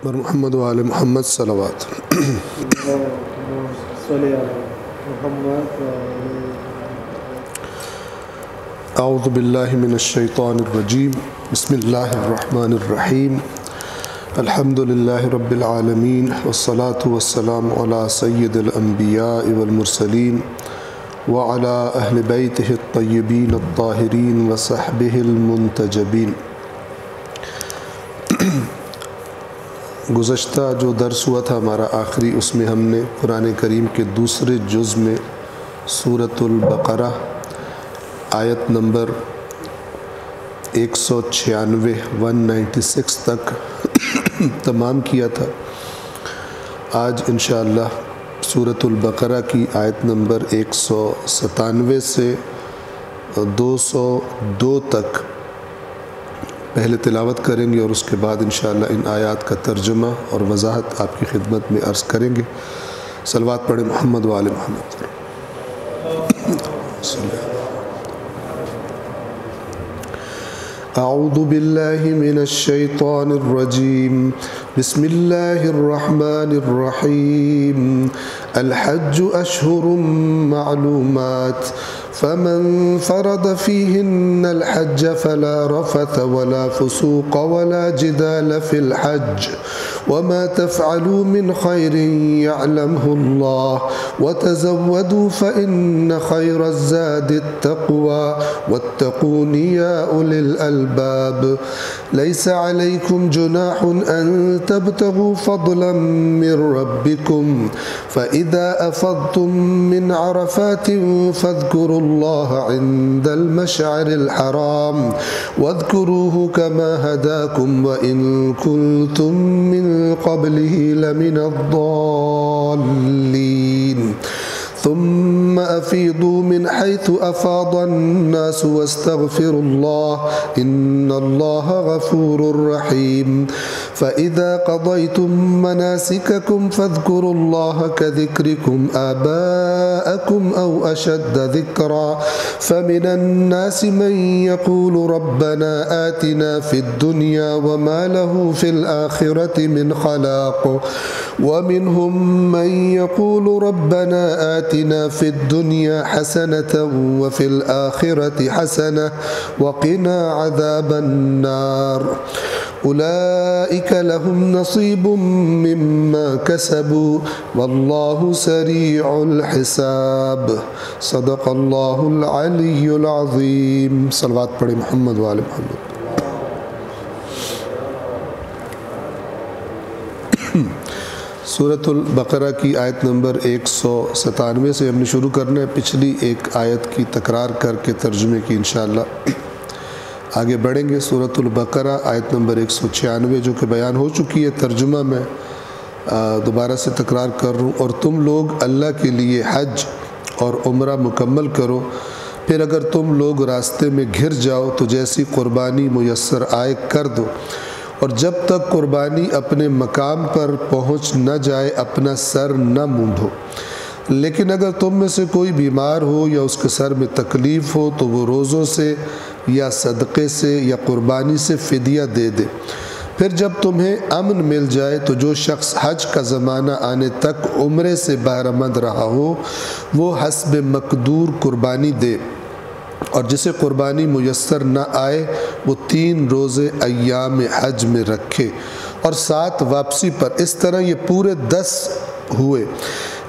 بر محمد و آل محمد صلوات اعوذ باللہ من الشیطان الرجیم بسم اللہ الرحمن الرحیم الحمد للہ رب العالمین والصلاة والسلام علی سید الانبیاء والمرسلین وعلی اہل بیتہ الطیبین الطاہرین وصحبہ المنتجبین۔ گزشتہ جو درس ہوا تھا ہمارا آخری، اس میں ہم نے قرآن کریم کے دوسرے جز میں سورۃ البقرہ آیت نمبر 196 تک تمام کیا تھا۔ آج انشاءاللہ سورۃ البقرہ کی آیت نمبر 197 سے 202 تک پہلے تلاوت کریں گے، اور اس کے بعد انشاءاللہ ان آیات کا ترجمہ اور وضاحت آپ کی خدمت میں عرض کریں گے۔ صلوات پڑھیں محمد و آل محمد۔ اعوذ باللہ من الشیطان الرجیم بسم اللہ الرحمن الرحیم۔ الحج اشہر معلومات فمن فرض فيهن الحج فلا رفث ولا فسوق ولا جدال في الحج وما تفعلوا من خير يعلمه الله وتزودوا فإن خير الزاد التقوى واتقون يا أولي الألباب ليس عليكم جناح أن تبتغوا فضلا من ربكم فإذا أفضتم من عرفات فاذكروا الله عند المشعر الحرام واذكروه كما هداكم وإن كنتم من قبله لمن الضالين ثم أفيضوا من حيث أفاض الناس واستغفروا الله إن الله غفور رحيم فإذا قضيتم مناسككم فاذكروا الله كذكركم آباءكم أو أشد ذكرا فمن الناس من يقول ربنا آتنا في الدنيا وما له في الآخرة من خلاق ومنهم من يقول ربنا آتنا في الدنيا حسنة وفي الآخرة حسنة وقنا عذاب النار أولئك لهم نصيب مما كسبوا والله سريع الحساب صدق الله العلي العظيم۔ صلوات پڑھیں محمد و آل محمد۔ سورۃ البقرہ کی آیت نمبر 197 سے ہم نے شروع کرنا ہے۔ پچھلی ایک آیت کی تکرار کر کے ترجمے کی انشاءاللہ آگے بڑھیں گے۔ سورۃ البقرہ آیت نمبر 196 جو کہ بیان ہو چکی ہے، ترجمہ میں دوبارہ سے تکرار کر رہا ہوں۔ اور تم لوگ اللہ کے لیے حج اور عمرہ مکمل کرو، پھر اگر تم لوگ راستے میں گھر جاؤ تو جیسی قربانی میسر آئے کر دو، اور جب تک قربانی اپنے مقام پر پہنچ نہ جائے اپنا سر نہ مونڈھو۔ لیکن اگر تم میں سے کوئی بیمار ہو یا اس کے سر میں تکلیف ہو تو وہ روزوں سے یا صدقے سے یا قربانی سے فدیہ دے دے۔ پھر جب تمہیں امن مل جائے تو جو شخص حج کا زمانہ آنے تک عمرے سے بہرمند رہا ہو وہ حسب مقدور قربانی دے، اور جسے قربانی میسر نہ آئے وہ 3 روزے ایام حج میں رکھے اور 7 واپسی پر۔ اس طرح یہ پورے 10 ہوئے۔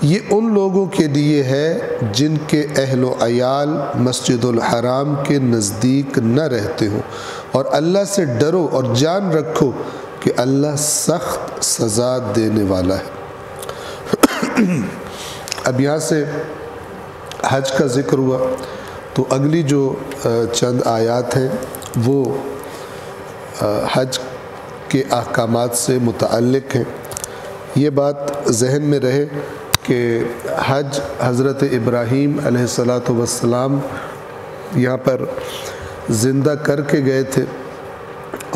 یہ ان لوگوں کے لیے ہے جن کے اہل و عیال مسجد الحرام کے نزدیک نہ رہتے ہوں، اور اللہ سے ڈرو اور جان رکھو کہ اللہ سخت سزا دینے والا ہے۔ اب یہاں سے حج کا ذکر ہوا، تو اگلی جو چند آیات ہیں وہ حج کے احکامات سے متعلق ہیں۔ یہ بات ذہن میں رہے کہ حج حضرت ابراہیم علیہ السلام یہاں پر زندہ کر کے گئے تھے،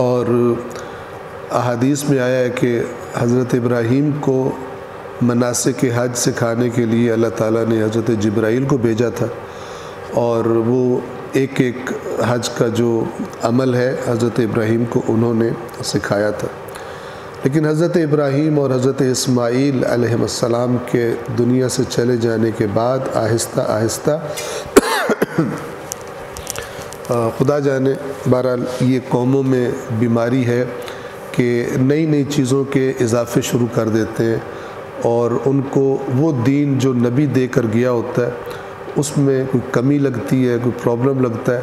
اور احادیث میں آیا ہے کہ حضرت ابراہیم کو مناسک حج سکھانے کے لیے اللہ تعالیٰ نے حضرت جبرائیل کو بھیجا تھا، اور وہ ایک ایک حج کا جو عمل ہے حضرت ابراہیم کو انہوں نے سکھایا تھا۔ لیکن حضرت ابراہیم اور حضرت اسماعیل علیہ السلام کے دنیا سے چلے جانے کے بعد آہستہ آہستہ خدا جانے بہرحال یہ قوموں میں بیماری ہے کہ نئی نئی چیزوں کے اضافے شروع کر دیتے ہیں، اور ان کو وہ دین جو نبی دے کر گیا ہوتا ہے اس میں کوئی کمی لگتی ہے، کوئی پرابلم لگتا ہے،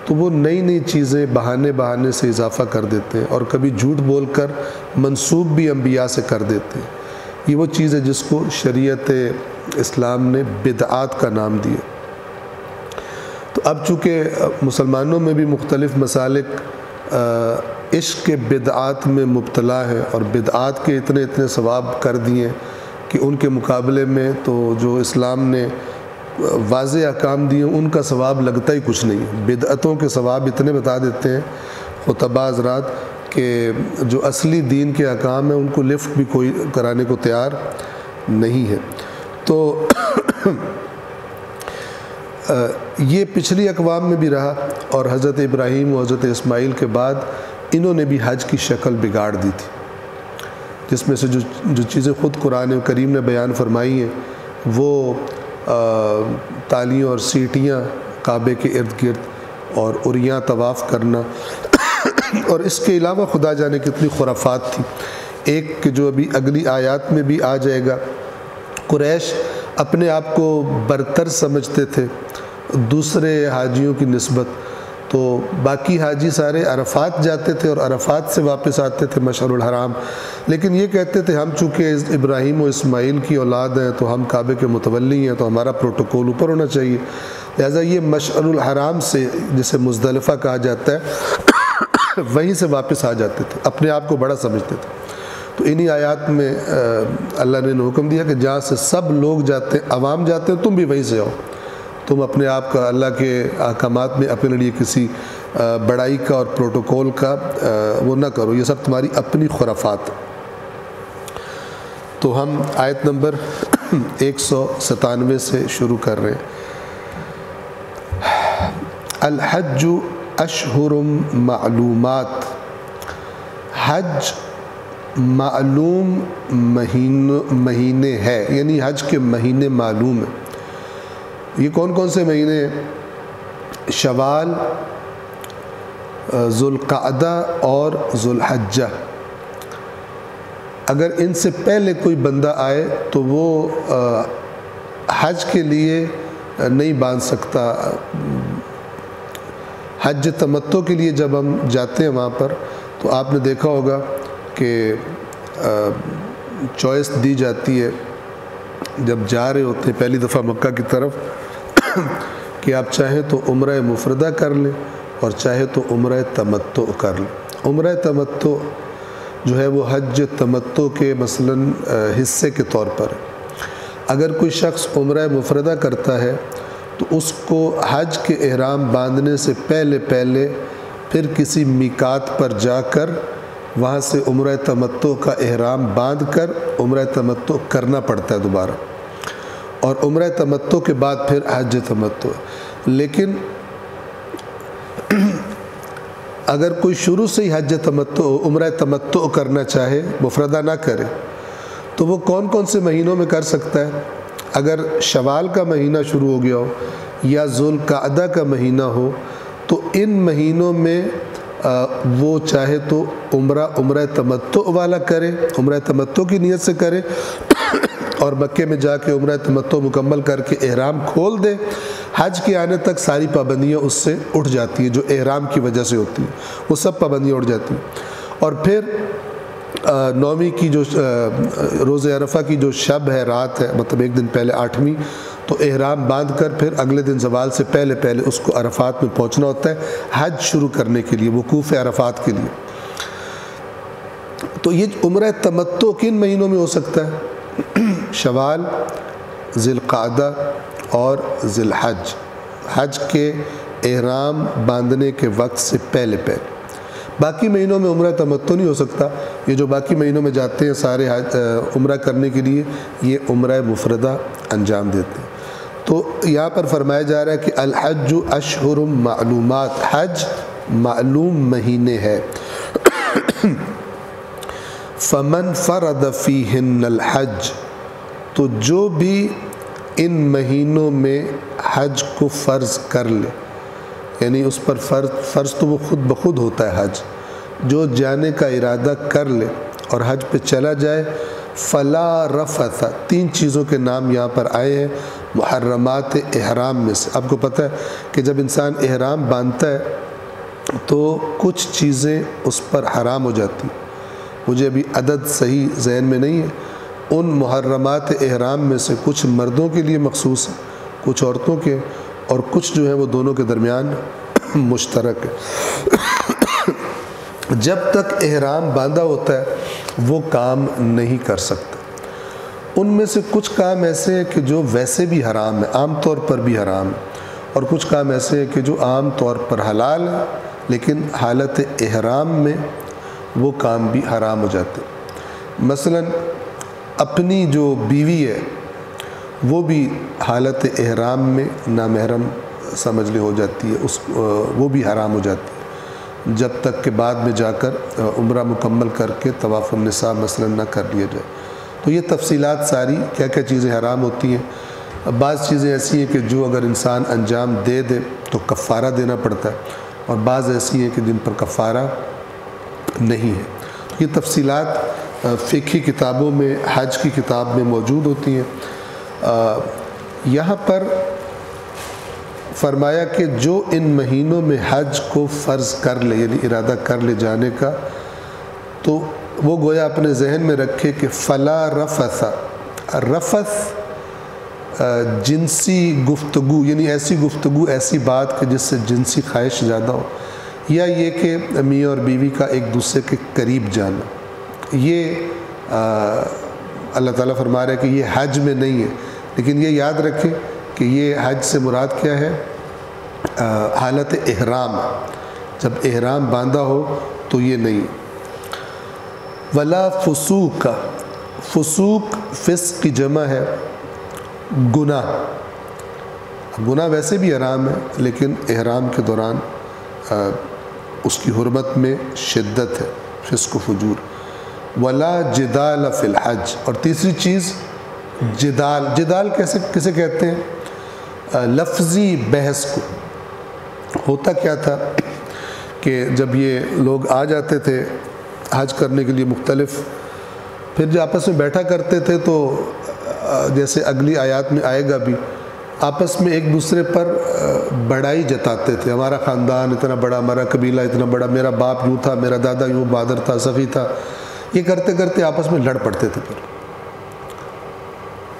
تو وہ نئی نئی چیزیں بہانے سے اضافہ کر دیتے ہیں، اور کبھی جھوٹ بول کر منسوب بھی انبیاء سے کر دیتے ہیں۔ یہ وہ چیز ہے جس کو شریعت اسلام نے بدعات کا نام دیا۔ تو اب چونکہ مسلمانوں میں بھی مختلف مسالک عشق کے بدعات میں مبتلا ہے، اور بدعات کے اتنے ثواب کر دیے کہ ان کے مقابلے میں تو جو اسلام نے واضح احکام دیے ان کا ثواب لگتا ہی کچھ نہیں ہے۔ بدعتوں کے ثواب اتنے بتا دیتے ہیں خطباء حضرات کہ جو اصلی دین کے احکام ہیں ان کو لفٹ بھی کوئی کرانے کو تیار نہیں ہے۔ تو یہ پچھلی اقوام میں بھی رہا، اور حضرت ابراہیم و حضرت اسماعیل کے بعد انہوں نے بھی حج کی شکل بگاڑ دی تھی، جس میں سے جو چیزیں خود قرآن کریم نے بیان فرمائی ہیں وہ تالیوں اور سیٹیاں کعبے کے ارد گرد اور عریاں طواف کرنا، اور اس کے علاوہ خدا جانے کتنی خرافات تھی۔ ایک کہ جو ابھی اگلی آیات میں بھی آ جائے گا، قریش اپنے آپ کو برتر سمجھتے تھے دوسرے حاجیوں کی نسبت، تو باقی حاجی سارے عرفات جاتے تھے اور عرفات سے واپس آتے تھے مشعر الحرام، لیکن یہ کہتے تھے ہم چونکہ ابراہیم و اسماعیل کی اولاد ہیں تو ہم کعبے کے متولی ہیں، تو ہمارا پروٹوکول اوپر ہونا چاہیے، لہٰذا یہ مشعر الحرام سے جسے مزدلفہ کہا جاتا ہے وہیں سے واپس آ جاتے تھے، اپنے آپ کو بڑا سمجھتے تھے۔ تو انہی آیات میں اللہ نے حکم دیا کہ جہاں سے سب لوگ جاتے ہیں، عوام جاتے ہیں، تم بھی وہیں سے آؤ، تم اپنے آپ کا اللہ کے احکامات میں اپنے لیے کسی بڑائی کا اور پروٹوکول کا وہ نہ کرو، یہ سب تمہاری اپنی خرافات۔ تو ہم آیت نمبر 197 سے شروع کر رہے ہیں۔ الحج اشہر معلومات، حج معلوم مہینے ہے، یعنی حج کے مہینے معلوم ہیں۔ یہ کون کون سے مہینے ہیں؟ شوال، ذوالقعدہ اور ذوالحجہ۔ اگر ان سے پہلے کوئی بندہ آئے تو وہ حج کے لیے نہیں باندھ سکتا۔ حج تمتع کے لیے جب ہم جاتے ہیں وہاں پر تو آپ نے دیکھا ہوگا کہ چوائس دی جاتی ہے جب جا رہے ہوتے ہیں پہلی دفعہ مکہ کی طرف کہ آپ چاہیں تو عمرہ مفردہ کر لیں اور چاہے تو عمرہ تمتع کر لیں۔ عمرہ تمتع جو ہے وہ حج تمتع کے مثلاً حصے کے طور پر ہے۔ اگر کوئی شخص عمرہ مفردہ کرتا ہے تو اس کو حج کے احرام باندھنے سے پہلے پھر کسی میقات پر جا کر وہاں سے عمرہ تمتع کا احرام باندھ کر عمرہ تمتع کرنا پڑتا ہے دوبارہ، اور عمرہ تمتع کے بعد پھر حج تمتع۔ لیکن اگر کوئی شروع سے ہی حج تمتع عمرہ تمتع کرنا چاہے، مفردہ نہ کرے، تو وہ کون کون سے مہینوں میں کر سکتا ہے؟ اگر شوال کا مہینہ شروع ہو گیا ہو یا ذوالقعدہ کا مہینہ ہو تو ان مہینوں میں وہ چاہے تو عمرہ تمتع والا کرے، عمرہ تمتع کی نیت سے کرے اور مکے میں جا کے عمرہ تمتع مکمل کر کے احرام کھول دے۔ حج کے آنے تک ساری پابندیاں اس سے اٹھ جاتی ہیں جو احرام کی وجہ سے ہوتی ہیں، وہ سب پابندیاں اٹھ جاتی ہیں۔ اور پھر نویں کی جو روز عرفہ کی جو شب ہے، رات ہے، مطلب ایک دن پہلے 8ویں، تو احرام باندھ کر پھر اگلے دن زوال سے پہلے اس کو عرفات میں پہنچنا ہوتا ہے حج شروع کرنے کے لیے، وقوف عرفات کے لیے۔ تو یہ عمرہ تمتع کن مہینوں میں ہو سکتا ہے؟ شوال، ذوالقعدہ اور ذوالحج، حج کے احرام باندھنے کے وقت سے پہلے۔ باقی مہینوں میں عمرہ تمتع نہیں ہو سکتا۔ یہ جو باقی مہینوں میں جاتے ہیں سارے عمرہ کرنے کے لیے، یہ عمرہ مفردہ انجام دیتے ہیں۔ تو یہاں پر فرمایا جا رہا ہے کہ الحج اشہر معلومات، حج معلوم مہینے ہے۔ فمن فرد فیہن الحج، تو جو بھی ان مہینوں میں حج کو فرض کر لے، یعنی اس پر فرض تو وہ خود بخود ہوتا ہے حج، جو جانے کا ارادہ کر لے اور حج پہ چلا جائے، فلا رفث، 3 چیزوں کے نام یہاں پر آئے ہیں محرمات احرام میں سے۔ آپ کو پتہ ہے کہ جب انسان احرام باندھتا ہے تو کچھ چیزیں اس پر حرام ہو جاتی ہیں، مجھے ابھی عدد صحیح ذہن میں نہیں ہے۔ ان محرمات احرام میں سے کچھ مردوں کے لیے مخصوص ہیں، کچھ عورتوں کے، اور کچھ جو ہے وہ دونوں کے درمیان مشترک ہے۔ جب تک احرام باندھا ہوتا ہے وہ کام نہیں کر سکتا۔ ان میں سے کچھ کام ایسے ہیں کہ جو ویسے بھی حرام ہیں، عام طور پر بھی حرام ہیں، اور کچھ کام ایسے ہیں کہ جو عام طور پر حلال ہیں لیکن حالت احرام میں وہ کام بھی حرام ہو جاتے ہیں۔ مثلا اپنی جو بیوی ہے وہ بھی حالت احرام میں نامحرم سمجھ لے ہو جاتی ہے، وہ بھی حرام ہو جاتی ہے جب تک کہ بعد میں جا کر عمرہ مکمل کر کے طواف النساء مثلا نہ کر لیا جائے۔ تو یہ تفصیلات ساری کیا کیا چیزیں حرام ہوتی ہیں۔ بعض چیزیں ایسی ہیں کہ جو اگر انسان انجام دے تو کفارہ دینا پڑتا ہے، اور بعض ایسی ہیں کہ جن پر کفارہ نہیں ہے۔ یہ تفصیلات فقہی کتابوں میں، حج کی کتاب میں موجود ہوتی ہیں۔ یہاں پر فرمایا کہ جو ان مہینوں میں حج کو فرض کر لے، یعنی ارادہ کر لے جانے کا، تو وہ گویا اپنے ذہن میں رکھے کہ فلا رفث، رفث جنسی گفتگو، یعنی ایسی گفتگو، ایسی بات کہ جس سے جنسی خواہش زیادہ ہو، یا یہ کہ میاں اور بیوی کا ایک دوسرے کے قریب جانا، یہ اللہ تعالیٰ فرما رہے کہ یہ حج میں نہیں ہے۔ لیکن یہ یاد رکھیں کہ یہ حج سے مراد کیا ہے؟ حالت احرام، جب احرام باندھا ہو تو یہ نہیں۔ ولا فسوق، فسوق فسق کی جمع ہے گناہ۔ گناہ ویسے بھی حرام ہے لیکن احرام کے دوران اس کی حرمت میں شدت ہے، فسق و فجور۔ ولا جدال فی الحج، اور تیسری چیز جدال۔ جدال کسے کہتے ہیں؟ لفظی بحث کو۔ ہوتا کیا تھا کہ جب یہ لوگ آ جاتے تھے حج کرنے کے لیے مختلف، پھر جو آپس میں بیٹھا کرتے تھے تو جیسے اگلی آیات میں آئے گا بھی، آپس میں ایک دوسرے پر بڑائی جتاتے تھے، ہمارا خاندان اتنا بڑا، ہمارا قبیلہ اتنا بڑا، میرا باپ یوں تھا، میرا دادا یوں بہادر تھا، سخی تھا۔ یہ کرتے کرتے آپس میں لڑ پڑتے تھے۔ پھر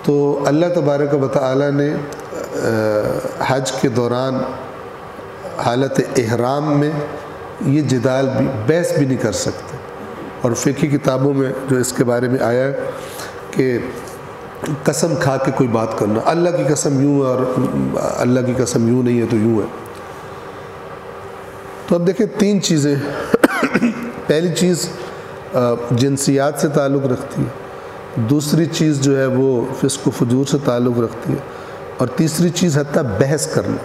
تو اللہ تبارک و تعالیٰ نے حج کے دوران حالت احرام میں یہ جدال بھی، بحث بھی نہیں کر سکتے۔ اور فقہی کتابوں میں جو اس کے بارے میں آیا ہے کہ قسم کھا کے کوئی بات کرنا، اللہ کی قسم یوں ہے اور اللہ کی قسم یوں نہیں ہے تو یوں ہے۔ تو اب دیکھیں 3 چیزیں۔ پہلی چیز جنسیات سے تعلق رکھتی ہے، دوسری چیز جو ہے وہ فسق و فجور سے تعلق رکھتی ہے، اور تیسری چیز حتیٰ بحث کرنا۔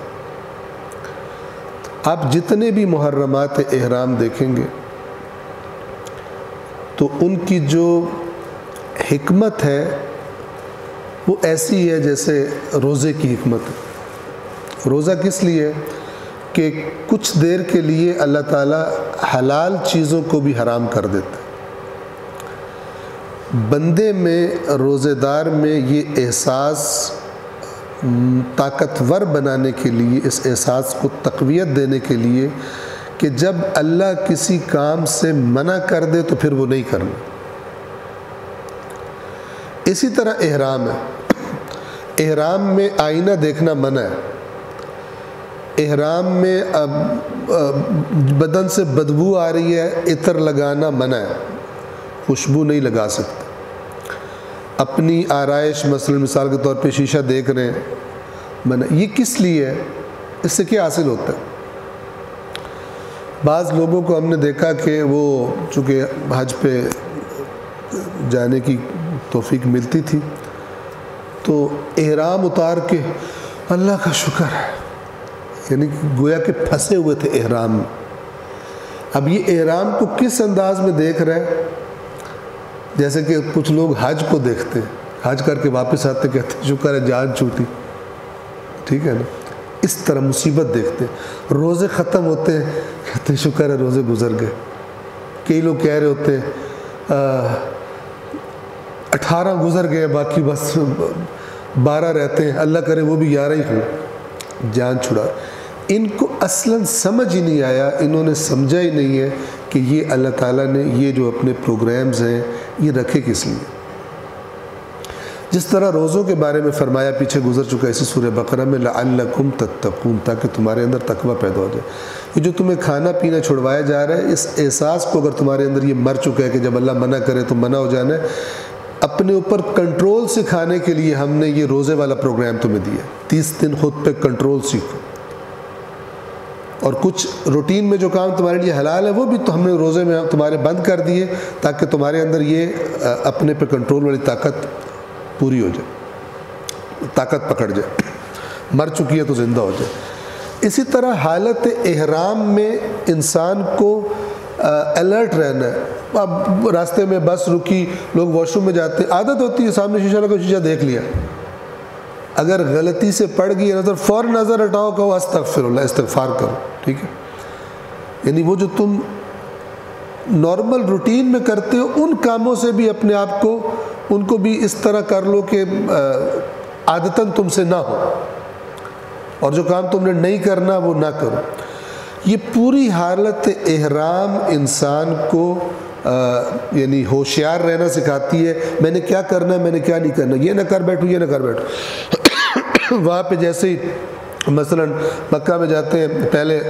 آپ جتنے بھی محرمات احرام دیکھیں گے تو ان کی جو حکمت ہے وہ ایسی ہے جیسے روزے کی حکمت ہے۔ روزہ کس لیے؟ کہ کچھ دیر کے لیے اللہ تعالیٰ حلال چیزوں کو بھی حرام کر دیتا ہے۔ بندے میں، روزے دار میں یہ احساس طاقتور بنانے کے لیے، اس احساس کو تقویت دینے کے لیے کہ جب اللہ کسی کام سے منع کر دے تو پھر وہ نہیں کرنا۔ اسی طرح احرام ہے۔ احرام میں آئینہ دیکھنا منع ہے، احرام میں بدن سے بدبو آ رہی ہے، عطر لگانا منع ہے، خوشبو نہیں لگا سکتے۔ اپنی آرائش، مثال کے طور پہ شیشہ دیکھ رہے ہیں، منع۔ یہ کس لیے ہے؟ اس سے کیا حاصل ہوتا ہے؟ بعض لوگوں کو ہم نے دیکھا کہ وہ چونکہ حج پہ جانے کی توفیق ملتی تھی تو احرام اتار کے اللہ کا شکر ہے، یعنی گویا کہ پھنسے ہوئے تھے احرام میں۔ اب یہ احرام کو کس انداز میں دیکھ رہے ہیں؟ جیسے کہ کچھ لوگ حج کو دیکھتے ہیں، حج کر کے واپس آتے کہتے ہیں شکر ہے جان چھوٹی، ٹھیک ہے نا، اس طرح مصیبت دیکھتے ہیں۔ روزے ختم ہوتے ہیں کہتے ہیں شکر ہے روزے گزر گئے۔ کئی لوگ کہہ رہے ہوتے ہیں 18 گزر گئے باقی بس 12 رہتے ہیں، اللہ کرے وہ بھی 11 ہی ہوں، جان چھڑا۔ ان کو اصلاً سمجھ ہی نہیں آیا، انہوں نے سمجھا ہی نہیں ہے کہ یہ اللہ تعالیٰ نے یہ جو اپنے پروگرامز ہیں یہ رکھے کس لیے۔ جس طرح روزوں کے بارے میں فرمایا پیچھے گزر چکا اسی سورہ بقرہ میں لعلکم تتقون، تاکہ تمہارے اندر تقوی پیدا ہو جائے۔ یہ جو تمہیں کھانا پینا چھڑوایا جا رہا ہے، اس احساس کو اگر تمہارے اندر یہ مر چکا ہے کہ جب اللہ منع کرے تو منع ہو جانا ہے، اپنے اوپر کنٹرول سکھانے کے لیے ہم نے یہ روزے والا پروگرام تمہیں دیا۔ 30 دن خود پہ کنٹرول سیکھو، اور کچھ روٹین میں جو کام تمہارے لیے حلال ہے وہ بھی تو ہم نے روزے میں تمہارے بند کر دیے، تاکہ تمہارے اندر یہ اپنے پہ کنٹرول والی طاقت پوری ہو جائے، طاقت پکڑ جائے، مر چکی ہے تو زندہ ہو جائے۔ اسی طرح حالت احرام میں انسان کو الرٹ رہنا ہے۔ اب راستے میں بس رکی، لوگ واش روم میں جاتے ہیں، عادت ہوتی ہے سامنے شیشہ لگا، شیشہ دیکھ لیا، اگر غلطی سے پڑ گئی نظر، فوراً نظر ہٹاؤ، کہو استغفر اللہ، استغفار کرو، ٹھیک ہے۔ یعنی وہ جو تم نارمل روٹین میں کرتے ہو ان کاموں سے بھی اپنے آپ کو، ان کو بھی اس طرح کر لو کہ عادتاً تم سے نہ ہو، اور جو کام تم نے نہیں کرنا وہ نہ کرو۔ یہ پوری حالت احرام انسان کو یعنی ہوشیار رہنا سکھاتی ہے، میں نے کیا کرنا ہے، میں نے کیا نہیں کرنا، یہ نہ کر بیٹھو، یہ نہ کر بیٹھو۔ وہاں پہ جیسے ہی مثلاً مکہ میں جاتے ہیں، پہلے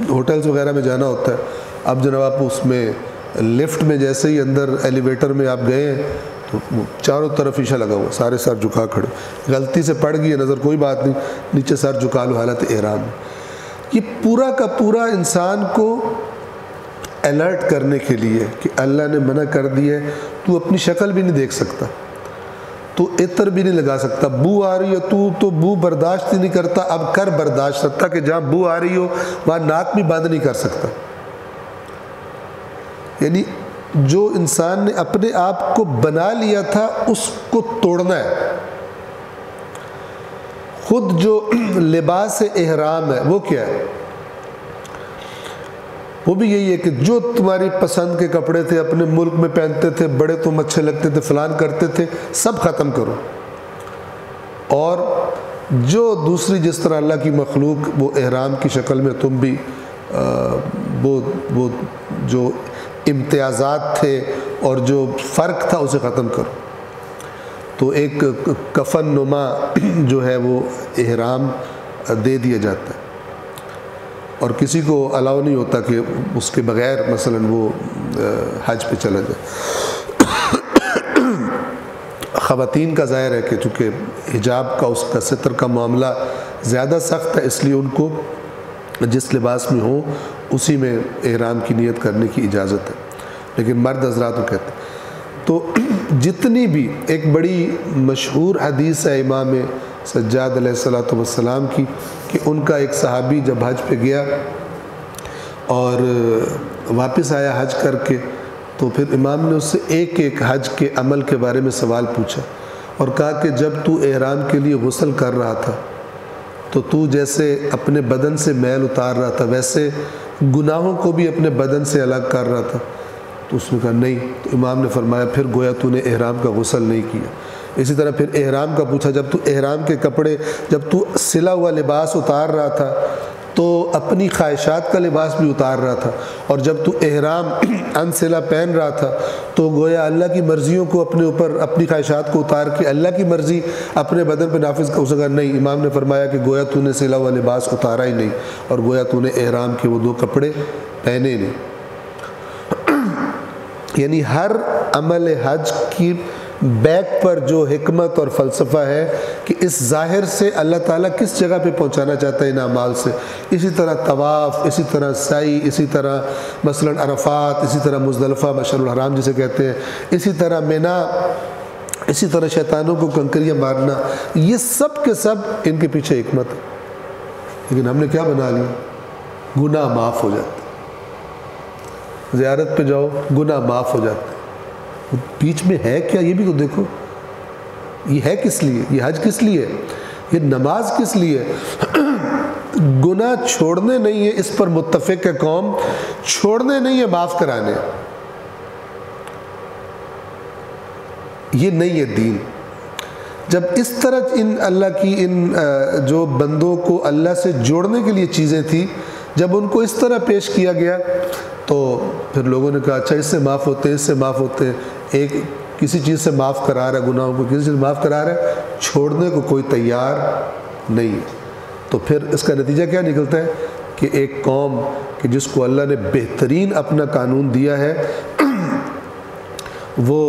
ہوٹلز وغیرہ میں جانا ہوتا ہے، اب جناب آپ اس میں لفٹ میں جیسے ہی اندر ایلیویٹر میں آپ گئے ہیں تو چاروں طرف شیشہ لگا ہوا، سارے سر جھکا کھڑے، غلطی سے پڑ گئی ہے نظر، کوئی بات نہیں، نیچے سر جھکا لو، حالت احرام میں۔ یہ پورا کا پورا انسان کو الرٹ کرنے کے لیے کہ اللہ نے منع کر دیا ہے، تو اپنی شکل بھی نہیں دیکھ سکتا، تو عطر بھی نہیں لگا سکتا، بو آ رہی ہے تو بو برداشت ہی نہیں کرتا، اب کر برداشت سکتا کہ جہاں بو آ رہی ہو وہاں ناک بھی بند نہیں کر سکتا۔ یعنی جو انسان نے اپنے آپ کو بنا لیا تھا اس کو توڑنا ہے۔ خود جو لباس احرام ہے وہ کیا ہے؟ وہ بھی یہی ہے کہ جو تمہاری پسند کے کپڑے تھے اپنے ملک میں پہنتے تھے، بڑے تم اچھے لگتے تھے، فلان کرتے تھے، سب ختم کرو، اور جو دوسری جس طرح اللہ کی مخلوق وہ احرام کی شکل میں تم بھی وہ جو امتیازات تھے اور جو فرق تھا اسے ختم کرو۔ تو ایک کفن نما جو ہے وہ احرام دے دیا جاتا ہے، اور کسی کو الاؤ نہیں ہوتا کہ اس کے بغیر مثلاً وہ حج پہ چلا جائے۔ خواتین کا ظاہر ہے کہ چونکہ حجاب کا اس کا ستر کا معاملہ زیادہ سخت ہے، اس لیے ان کو جس لباس میں ہوں اسی میں احرام کی نیت کرنے کی اجازت ہے، لیکن مرد حضرات وہ کہتے ہیں۔ تو جتنی بھی ایک بڑی مشہور حدیث ہے امام سجاد علیہ السلام کی، کہ ان کا ایک صحابی جب حج پہ گیا اور واپس آیا حج کر کے، تو پھر امام نے اس سے ایک ایک حج کے عمل کے بارے میں سوال پوچھا، اور کہا کہ جب تو احرام کے لیے غسل کر رہا تھا تو جیسے اپنے بدن سے میل اتار رہا تھا، ویسے گناہوں کو بھی اپنے بدن سے الگ کر رہا تھا؟ تو اس نے کہا نہیں۔ تو امام نے فرمایا پھر گویا تو نے احرام کا غسل نہیں کیا۔ اسی طرح پھر احرام کا پوچھا، جب تو احرام کے کپڑے، جب تو سلا ہوا لباس اتار رہا تھا تو اپنی خواہشات کا لباس بھی اتار رہا تھا، اور جب تو احرام انسلا پہن رہا تھا تو گویا اللہ کی مرضیوں کو اپنے اوپر، اپنی خواہشات کو اتار کے اللہ کی مرضی اپنے بدن پہ نافذ کر سکا؟ نہیں۔ امام نے فرمایا کہ گویا تو نے سلا ہوا لباس اتارا ہی نہیں، اور گویا تو نے احرام کے وہ 2 کپڑے پہنے نہیں۔ یعنی ہر عمل حج کی بیک پر جو حکمت اور فلسفہ ہے کہ اس ظاہر سے اللہ تعالیٰ کس جگہ پہ پہنچانا چاہتا ہے ان اعمال سے۔ اسی طرح طواف، اسی طرح سعی، اسی طرح مثلاً عرفات، اسی طرح مزدلفہ مشعر الحرام جسے کہتے ہیں، اسی طرح مینا، اسی طرح شیطانوں کو کنکریاں مارنا، یہ سب کے سب ان کے پیچھے حکمت ہے۔ لیکن ہم نے کیا بنا لیا؟ گناہ معاف ہو جاتے، زیارت پہ جاؤ گناہ معاف ہو جاتے، بیچ میں ہے کیا یہ بھی تو دیکھو، یہ ہے کس لیے، یہ حج کس لیے، یہ نماز کس لیے؟ گناہ چھوڑنے نہیں ہے، اس پر متفق ہے قوم، چھوڑنے نہیں ہے، معاف کرانے۔ یہ نہیں ہے دین۔ جب اس طرح اللہ کی جو بندوں کو اللہ سے جوڑنے کے لیے چیزیں تھیں، جب ان کو اس طرح پیش کیا گیا تو پھر لوگوں نے کہا اچھا اس سے معاف ہوتے ہیں، اس سے معاف ہوتے ہیں، ایک کسی چیز سے معاف کرا رہا ہے گناہوں کو، کسی چیز سے معاف کرا رہا ہے، چھوڑنے کو کوئی تیار نہیں ہے۔ تو پھر اس کا نتیجہ کیا نکلتا ہے کہ ایک قوم کہ جس کو اللہ نے بہترین اپنا قانون دیا ہے، وہ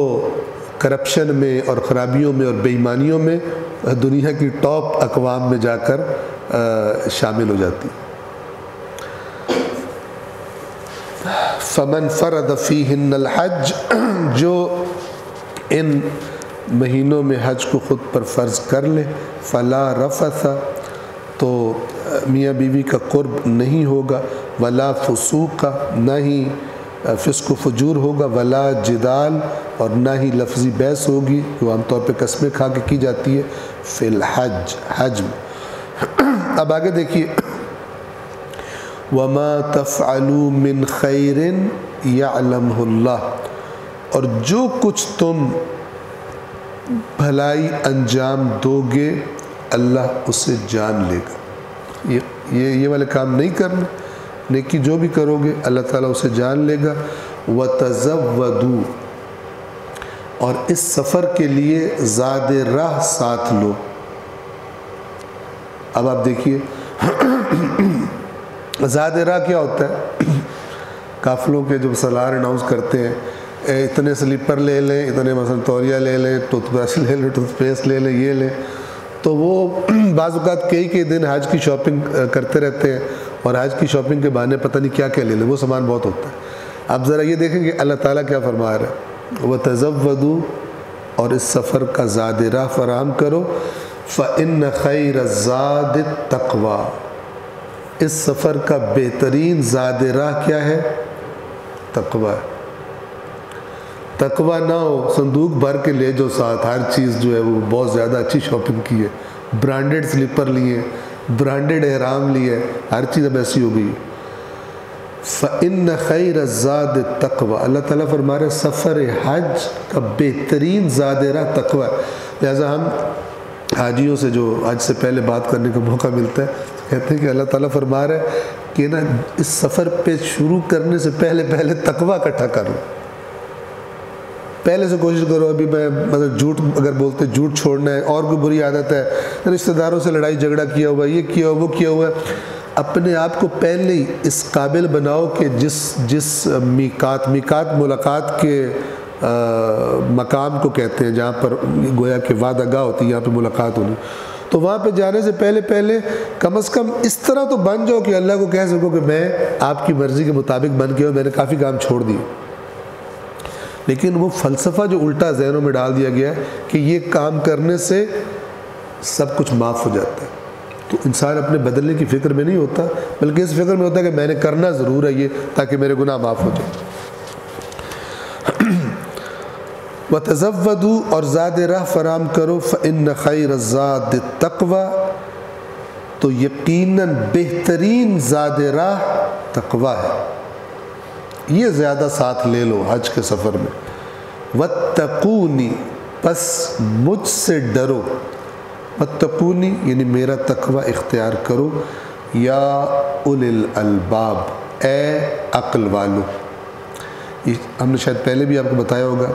کرپشن میں اور خرابیوں میں اور بے ایمانیوں میں دنیا کی ٹاپ اقوام میں جا کر شامل ہو جاتی۔ فمن فرض فیہن الحج، جو ان مہینوں میں حج کو خود پر فرض کر لے، فلا رفث، تو میاں بیوی کا قرب نہیں ہوگا، ولا فسوق، نہ ہی فسق و فجور ہوگا، ولا جدال، اور نہ ہی لفظی بحث ہوگی جو عام طور پہ قسمیں کھا کے کی جاتی ہے، فی الحج، حج میں۔ اب آگے دیکھیے، وما تفعلوا من خیر یعلمہ اللہ، اور جو کچھ تم بھلائی انجام دو گے اللہ اسے جان لے گا۔ یہ والے کام نہیں کرنے، نیکی جو بھی کرو گے اللہ تعالیٰ اسے جان لے گا۔ وَتَزَوَّدُوا، اور اس سفر کے لیے زاد راہ ساتھ لو۔ اب آپ دیکھیے زاد راہ کیا ہوتا ہے؟ قافلوں کے جو سالار اناؤنس کرتے ہیں اتنے سلیپر لے لیں، اتنے مثلا تولیہ لے لیں، ٹوتھ برش لے لیں، ٹوتھ پیسٹ لے لیں، یہ لیں، تو وہ بعض اوقات کئی دن حج کی شاپنگ کرتے رہتے ہیں، اور حج کی شاپنگ کے بہانے پتہ نہیں کیا کیا لے لیں، وہ سامان بہت ہوتا ہے۔ اب ذرا یہ دیکھیں کہ اللہ تعالیٰ کیا فرما رہا ہے، وَتَزَوَّدُوا، اور اس سفر کا زاد راہ فراہم کرو، فَإِنَّ خَيْرَ الزَّادِ التَّقْوَىٰ، اس سفر کا بہترین زاد راہ کیا ہے؟ تقوی ہے۔ تقوی نہ ہو، صندوق بھر کے لے جو ساتھ، ہر چیز جو ہے وہ بہت زیادہ اچھی شاپنگ کی ہے، برانڈڈ سلیپر لیے، برانڈڈ احرام لیے، ہر چیز اب ایسی ہو گئی۔ فَإِنَّ خَيْرَ الزَّادِ التَّقْوَىٰ، اللہ تعالیٰ فرما رہے سفر حج کا بہترین زاد راہ تقوی ہے۔ لہٰذا ہم حاجیوں سے جو حج سے پہلے بات کرنے کا موقع ملتا ہے، کہتے ہیں کہ اللہ تعالیٰ فرما رہے کہ نا اس سفر پہ شروع کرنے سے پہلے تقوی اکٹھا کر لو، پہلے سے کوشش کرو۔ ابھی میں مطلب جھوٹ اگر بولتے جھوٹ چھوڑنا ہے، اور کوئی بری عادت ہے، رشتہ داروں سے لڑائی جھگڑا کیا ہوا ہے، یہ کیا ہوا وہ کیا ہوا ہے، اپنے آپ کو پہلے ہی اس قابل بناؤ کہ جس میقات ملاقات کے مقام کو کہتے ہیں جہاں پر گویا کہ وعدہ گاہ ہوتی ہے، یہاں پہ ملاقات ہونی، تو وہاں پہ جانے سے پہلے کم از کم اس طرح تو بن جاؤ کہ اللہ کو کہہ سکو کہ میں آپ کی مرضی کے مطابق بن کے میں نے کافی کام چھوڑ دیے۔ لیکن وہ فلسفہ جو الٹا ذہنوں میں ڈال دیا گیا ہے کہ یہ کام کرنے سے سب کچھ معاف ہو جاتا ہے، تو انسان اپنے بدلنے کی فکر میں نہیں ہوتا، بلکہ اس فکر میں ہوتا ہے کہ میں نے کرنا ضرور ہے یہ تاکہ میرے گناہ معاف ہو جائے۔ وَتَزَوَّدُوا، اور زاد راہ فراہم کرو، فَإِنَّ خَيْرَ الزَّادِ التَّقْوَىٰ، تو یقیناً بہترین زاد راہ تقوی ہے، یہ زیادہ ساتھ لے لو حج کے سفر میں۔ وَاتَّقُونِ، پس مجھ سے ڈرو، وَاتَّقُونِ یعنی میرا تقوی اختیار کرو، یا اولی الالباب، اے عقل والو۔ یہ ہم نے شاید پہلے بھی آپ کو بتایا ہوگا،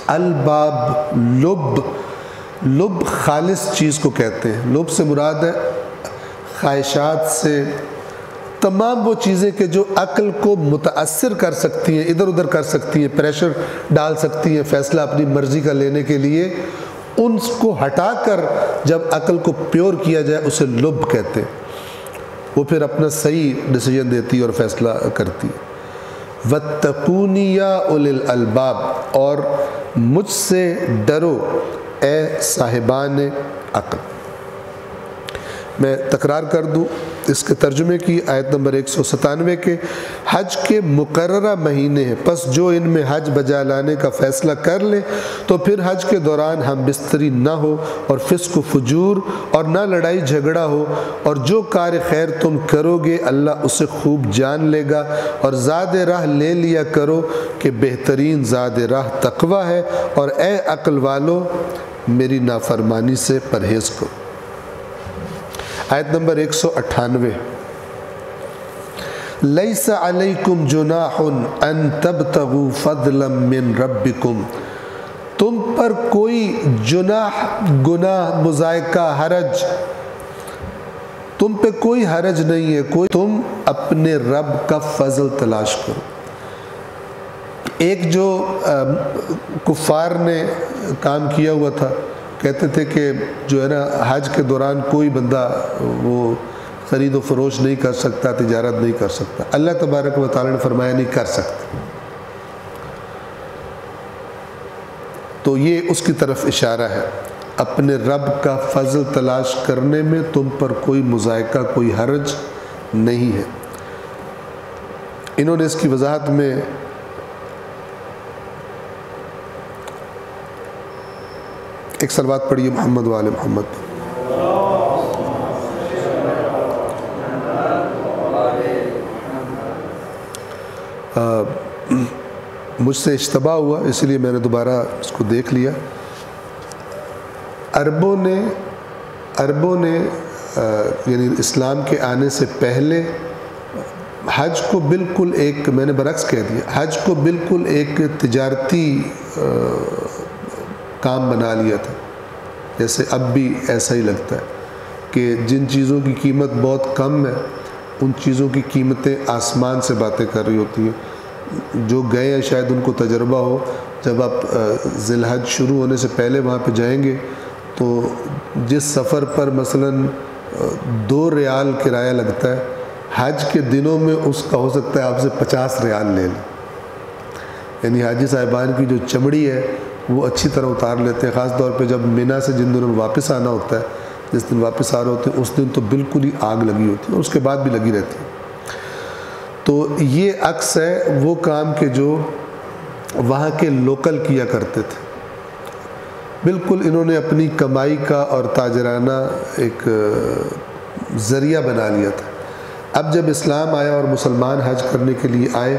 الباب لب خالص چیز کو کہتے ہیں، لب سے مراد ہے خواہشات سے تمام وہ چیزیں کہ جو عقل کو متاثر کر سکتی ہیں، ادھر ادھر کر سکتی ہیں، پریشر ڈال سکتی ہیں فیصلہ اپنی مرضی کا لینے کے لیے، ان کو ہٹا کر جب عقل کو پیور کیا جائے اسے لب کہتے ہیں، وہ پھر اپنا صحیح ڈیسیجن دیتی اور فیصلہ کرتی ہے۔ وَاتَّقُونِ یا اولی الالباب، اور مجھ سے ڈرو اے صاحبان عقل۔ میں تکرار کر دوں، اس کے ترجمے کی آیت نمبر 197 کے حج کے مقررہ مہینے ہیں، پس جو ان میں حج بجا لانے کا فیصلہ کر لے تو پھر حج کے دوران ہم بستری نہ ہو اور فسق و فجور اور نہ لڑائی جھگڑا ہو، اور جو کار خیر تم کرو گے اللہ اسے خوب جان لے گا، اور زاد راہ لے لیا کرو کہ بہترین زاد راہ تقوی ہے، اور اے عقل والو میری نافرمانی سے پرہیز کرو۔ آیت نمبر 198 لیس علیکم جناح ان تبتغوا فضلا من ربکم، تم پر کوئی گناہ مضائقہ حرج، تم پہ کوئی حرج نہیں ہے، تم اپنے رب کا فضل تلاش کرو۔ ایک جو کفار نے کام کیا ہوا تھا، کہتے تھے کہ جو ہے نا حج کے دوران کوئی بندہ وہ خرید و فروش نہیں کر سکتا، تجارت نہیں کر سکتا۔ اللہ تبارک و تعالی نے فرمایا نہیں کر سکتے، تو یہ اس کی طرف اشارہ ہے، اپنے رب کا فضل تلاش کرنے میں تم پر کوئی مضائقہ، کوئی حرج نہیں ہے۔ انہوں نے اس کی وضاحت میں ایک صلوات پڑھیے محمد وآل محمد۔ مجھ سے اشتباہ ہوا اسی لیے میں نے دوبارہ اس کو دیکھ لیا۔ عربوں نے یعنی اسلام کے آنے سے پہلے حج کو بالکل ایک، میں نے برعکس کہہ دیا، حج کو بالکل ایک تجارتی کام بنا لیا تھا، جیسے اب بھی ایسا ہی لگتا ہے کہ جن چیزوں کی قیمت بہت کم ہے ان چیزوں کی قیمتیں آسمان سے باتیں کر رہی ہوتی ہیں۔ جو گئے ہیں شاید ان کو تجربہ ہو، جب آپ ذی الحج شروع ہونے سے پہلے وہاں پہ جائیں گے تو جس سفر پر مثلاً 2 ریال کرایہ لگتا ہے، حج کے دنوں میں اس کا ہو سکتا ہے آپ سے 50 ریال لے لیں۔ یعنی حاجی صاحبان کی جو چمڑی ہے وہ اچھی طرح اتار لیتے ہیں، خاص طور پہ جب مینا سے جن دنوں میں واپس آنا ہوتا ہے، جس دن واپس آ رہے ہوتے ہیں اس دن تو بالکل ہی آگ لگی ہوتی ہے، اور اس کے بعد بھی لگی رہتی ہے۔ تو یہ عکس ہے وہ کام کہ جو وہاں کے لوکل کیا کرتے تھے، بالکل انہوں نے اپنی کمائی کا اور تاجرانہ ایک ذریعہ بنا لیا تھا۔ اب جب اسلام آیا اور مسلمان حج کرنے کے لیے آئے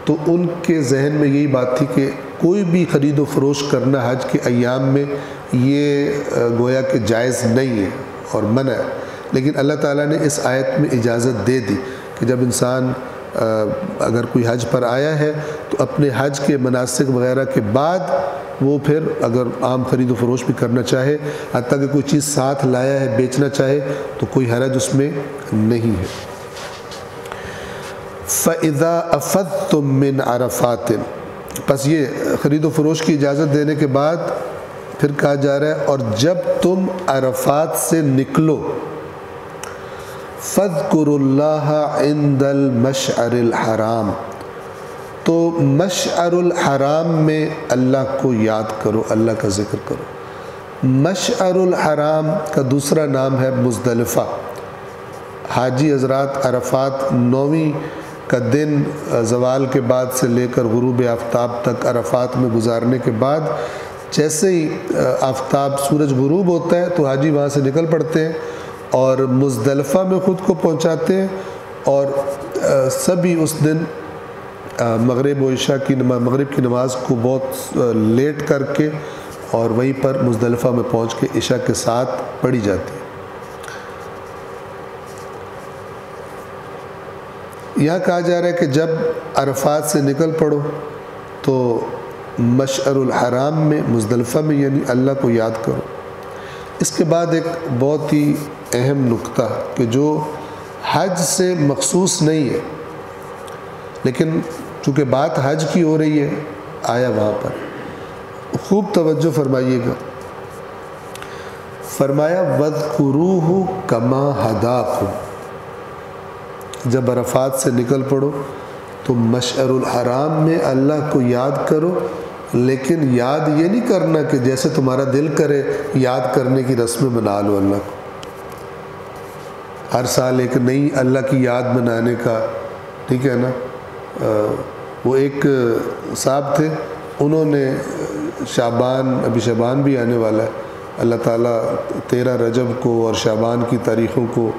تو ان کے ذہن میں یہی بات تھی کہ کوئی بھی خرید و فروش کرنا حج کے ایام میں یہ گویا کہ جائز نہیں ہے اور منع ہے، لیکن اللہ تعالیٰ نے اس آیت میں اجازت دے دی کہ جب انسان اگر کوئی حج پر آیا ہے تو اپنے حج کے مناسک وغیرہ کے بعد وہ پھر اگر عام خرید و فروش بھی کرنا چاہے، حتیٰ کہ کوئی چیز ساتھ لایا ہے بیچنا چاہے تو کوئی حرج اس میں نہیں ہے۔ فَإِذَا أَفَضْتُم مِّنْ عَرَفَاتٍ، پس یہ خرید و فروش کی اجازت دینے کے بعد پھر کہا جا رہا ہے اور جب تم عرفات سے نکلو، فَاذْكُرُوا اللَّهَ عِنْدَ الْمَشْعَرِ الْحَرَامِ، تو مشعر الحرام میں اللہ کو یاد کرو، اللہ کا ذکر کرو۔ مشعر الحرام کا دوسرا نام ہے مزدلفہ۔ حاجی حضرات عرفات 9ویں کا دن زوال کے بعد سے لے کر غروب آفتاب تک عرفات میں گزارنے کے بعد جیسے ہی آفتاب سورج غروب ہوتا ہے تو حاجی وہاں سے نکل پڑتے ہیں اور مزدلفہ میں خود کو پہنچاتے ہیں، اور سبھی اس دن مغرب و عشاء کی مغرب کی نماز کو بہت لیٹ کر کے اور وہیں پر مزدلفہ میں پہنچ کے عشاء کے ساتھ پڑھی جاتی ہے۔ یہاں کہا جا رہا ہے کہ جب عرفات سے نکل پڑو تو مشعر الحرام میں مزدلفہ میں یعنی اللہ کو یاد کرو۔ اس کے بعد ایک بہت ہی اہم نقطہ کہ جو حج سے مخصوص نہیں ہے لیکن چونکہ بات حج کی ہو رہی ہے آیا وہاں پر، خوب توجہ فرمائیے گا۔ فرمایا وَاذْكُرُوهُ كَمَا هَدَاكُمْ، جب عرفات سے نکل پڑو تو مشعر الحرام میں اللہ کو یاد کرو، لیکن یاد یہ نہیں کرنا کہ جیسے تمہارا دل کرے یاد کرنے کی رسمیں بنا لو اللہ کو۔ ہر سال ایک نئی اللہ کی یاد منانے کا، ٹھیک ہے نا۔ وہ ایک صاحب تھے، انہوں نے شعبان، ابھی شعبان بھی آنے والا ہے، اللہ تعالیٰ 13 رجب کو اور شعبان کی تاریخوں کو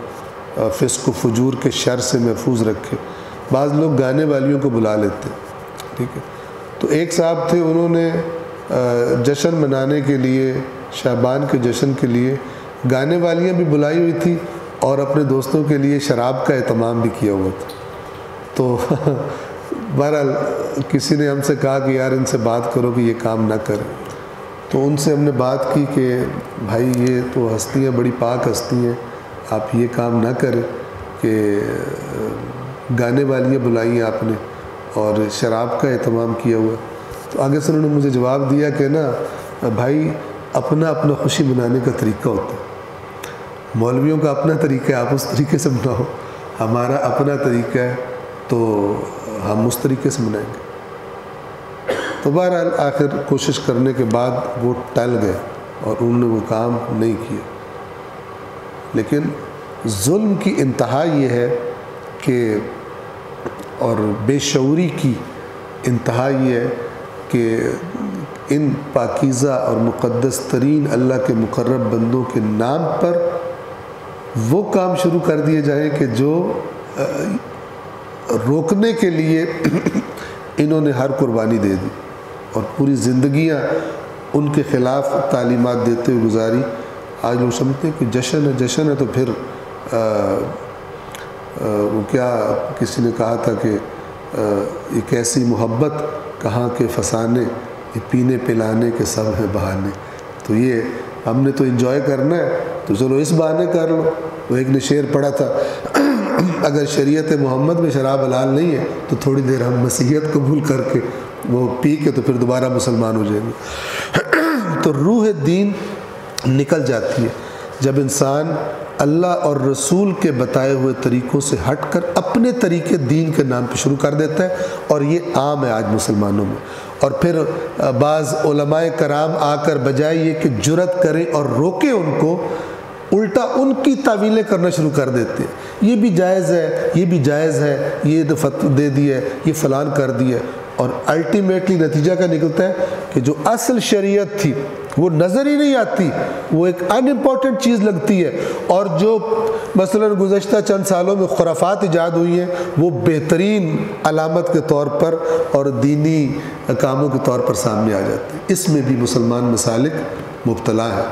فسق و فجور کے شر سے محفوظ رکھے۔ بعض لوگ گانے والیوں کو بلا لیتے ہیں، ٹھیک ہے۔ تو ایک صاحب تھے، انہوں نے جشن منانے کے لیے، شعبان کے جشن کے لیے گانے والیاں بھی بلائی ہوئی تھی اور اپنے دوستوں کے لیے شراب کا اہتمام بھی کیا ہوا تھا۔ تو بہرحال کسی نے ہم سے کہا کہ یار ان سے بات کرو کہ یہ کام نہ کریں۔ تو ان سے ہم نے بات کی کہ بھائی یہ تو ہستیاں بڑی پاک ہستی ہیں، آپ یہ کام نہ کریں کہ گانے والیاں بلائی ہیں آپ نے اور شراب کا اہتمام کیا ہوا۔ تو آگے سے انہوں نے مجھے جواب دیا کہ نا بھائی اپنا اپنا خوشی منانے کا طریقہ ہوتا ہے، مولویوں کا اپنا طریقہ ہے، آپ اس طریقے سے مناؤ، ہمارا اپنا طریقہ ہے تو ہم اس طریقے سے منائیں گے۔ تو بہرحال آخر کوشش کرنے کے بعد وہ ٹل گئے اور انہوں نے وہ کام نہیں کیا۔ لیکن ظلم کی انتہا یہ ہے کہ، اور بے شعوری کی انتہا یہ ہے کہ ان پاکیزہ اور مقدس ترین اللہ کے مقرب بندوں کے نام پر وہ کام شروع کر دیے جائیں کہ جو روکنے کے لیے انہوں نے ہر قربانی دے دی اور پوری زندگیاں ان کے خلاف تعلیمات دیتے ہوئے گزاری۔ آج لوگ سمجھتے ہیں کہ جشن ہے تو پھر وہ کیا کسی نے کہا تھا کہ ایک ایسی محبت کہاں کے فسانے، یہ پینے پلانے کے سب ہیں بہانے۔ تو یہ ہم نے تو انجوائے کرنا ہے تو چلو اس بہانے کر لو۔ وہ ایک نے شعر پڑھا تھا، اگر شریعت محمد میں شراب حلال نہیں ہے تو تھوڑی دیر ہم مسیحیت قبول کر کے وہ پی کے تو پھر دوبارہ مسلمان ہو جائیں گے۔ تو روح دین نکل جاتی ہے جب انسان اللہ اور رسول کے بتائے ہوئے طریقوں سے ہٹ کر اپنے طریقے دین کے نام پہ شروع کر دیتا ہے، اور یہ عام ہے آج مسلمانوں میں۔ اور پھر بعض علماء کرام آ کر بجائے یہ کہ جرأت کریں اور روکیں ان کو، الٹا ان کی تعویلیں کرنا شروع کر دیتے ہیں، یہ بھی جائز ہے، یہ بھی جائز ہے، یہ فتوی دے دی ہے، یہ فلان کر دی ہے۔ اور الٹیمیٹلی نتیجہ کیا نکلتا ہے کہ جو اصل شریعت تھی وہ نظر ہی نہیں آتی، وہ ایک ان امپورٹنٹ چیز لگتی ہے، اور جو مثلا گزشتہ چند سالوں میں خرافات ایجاد ہوئی ہیں وہ بہترین علامت کے طور پر اور دینی کاموں کے طور پر سامنے آ جاتے ہیں۔ اس میں بھی مسلمان مسالک مبتلا ہے،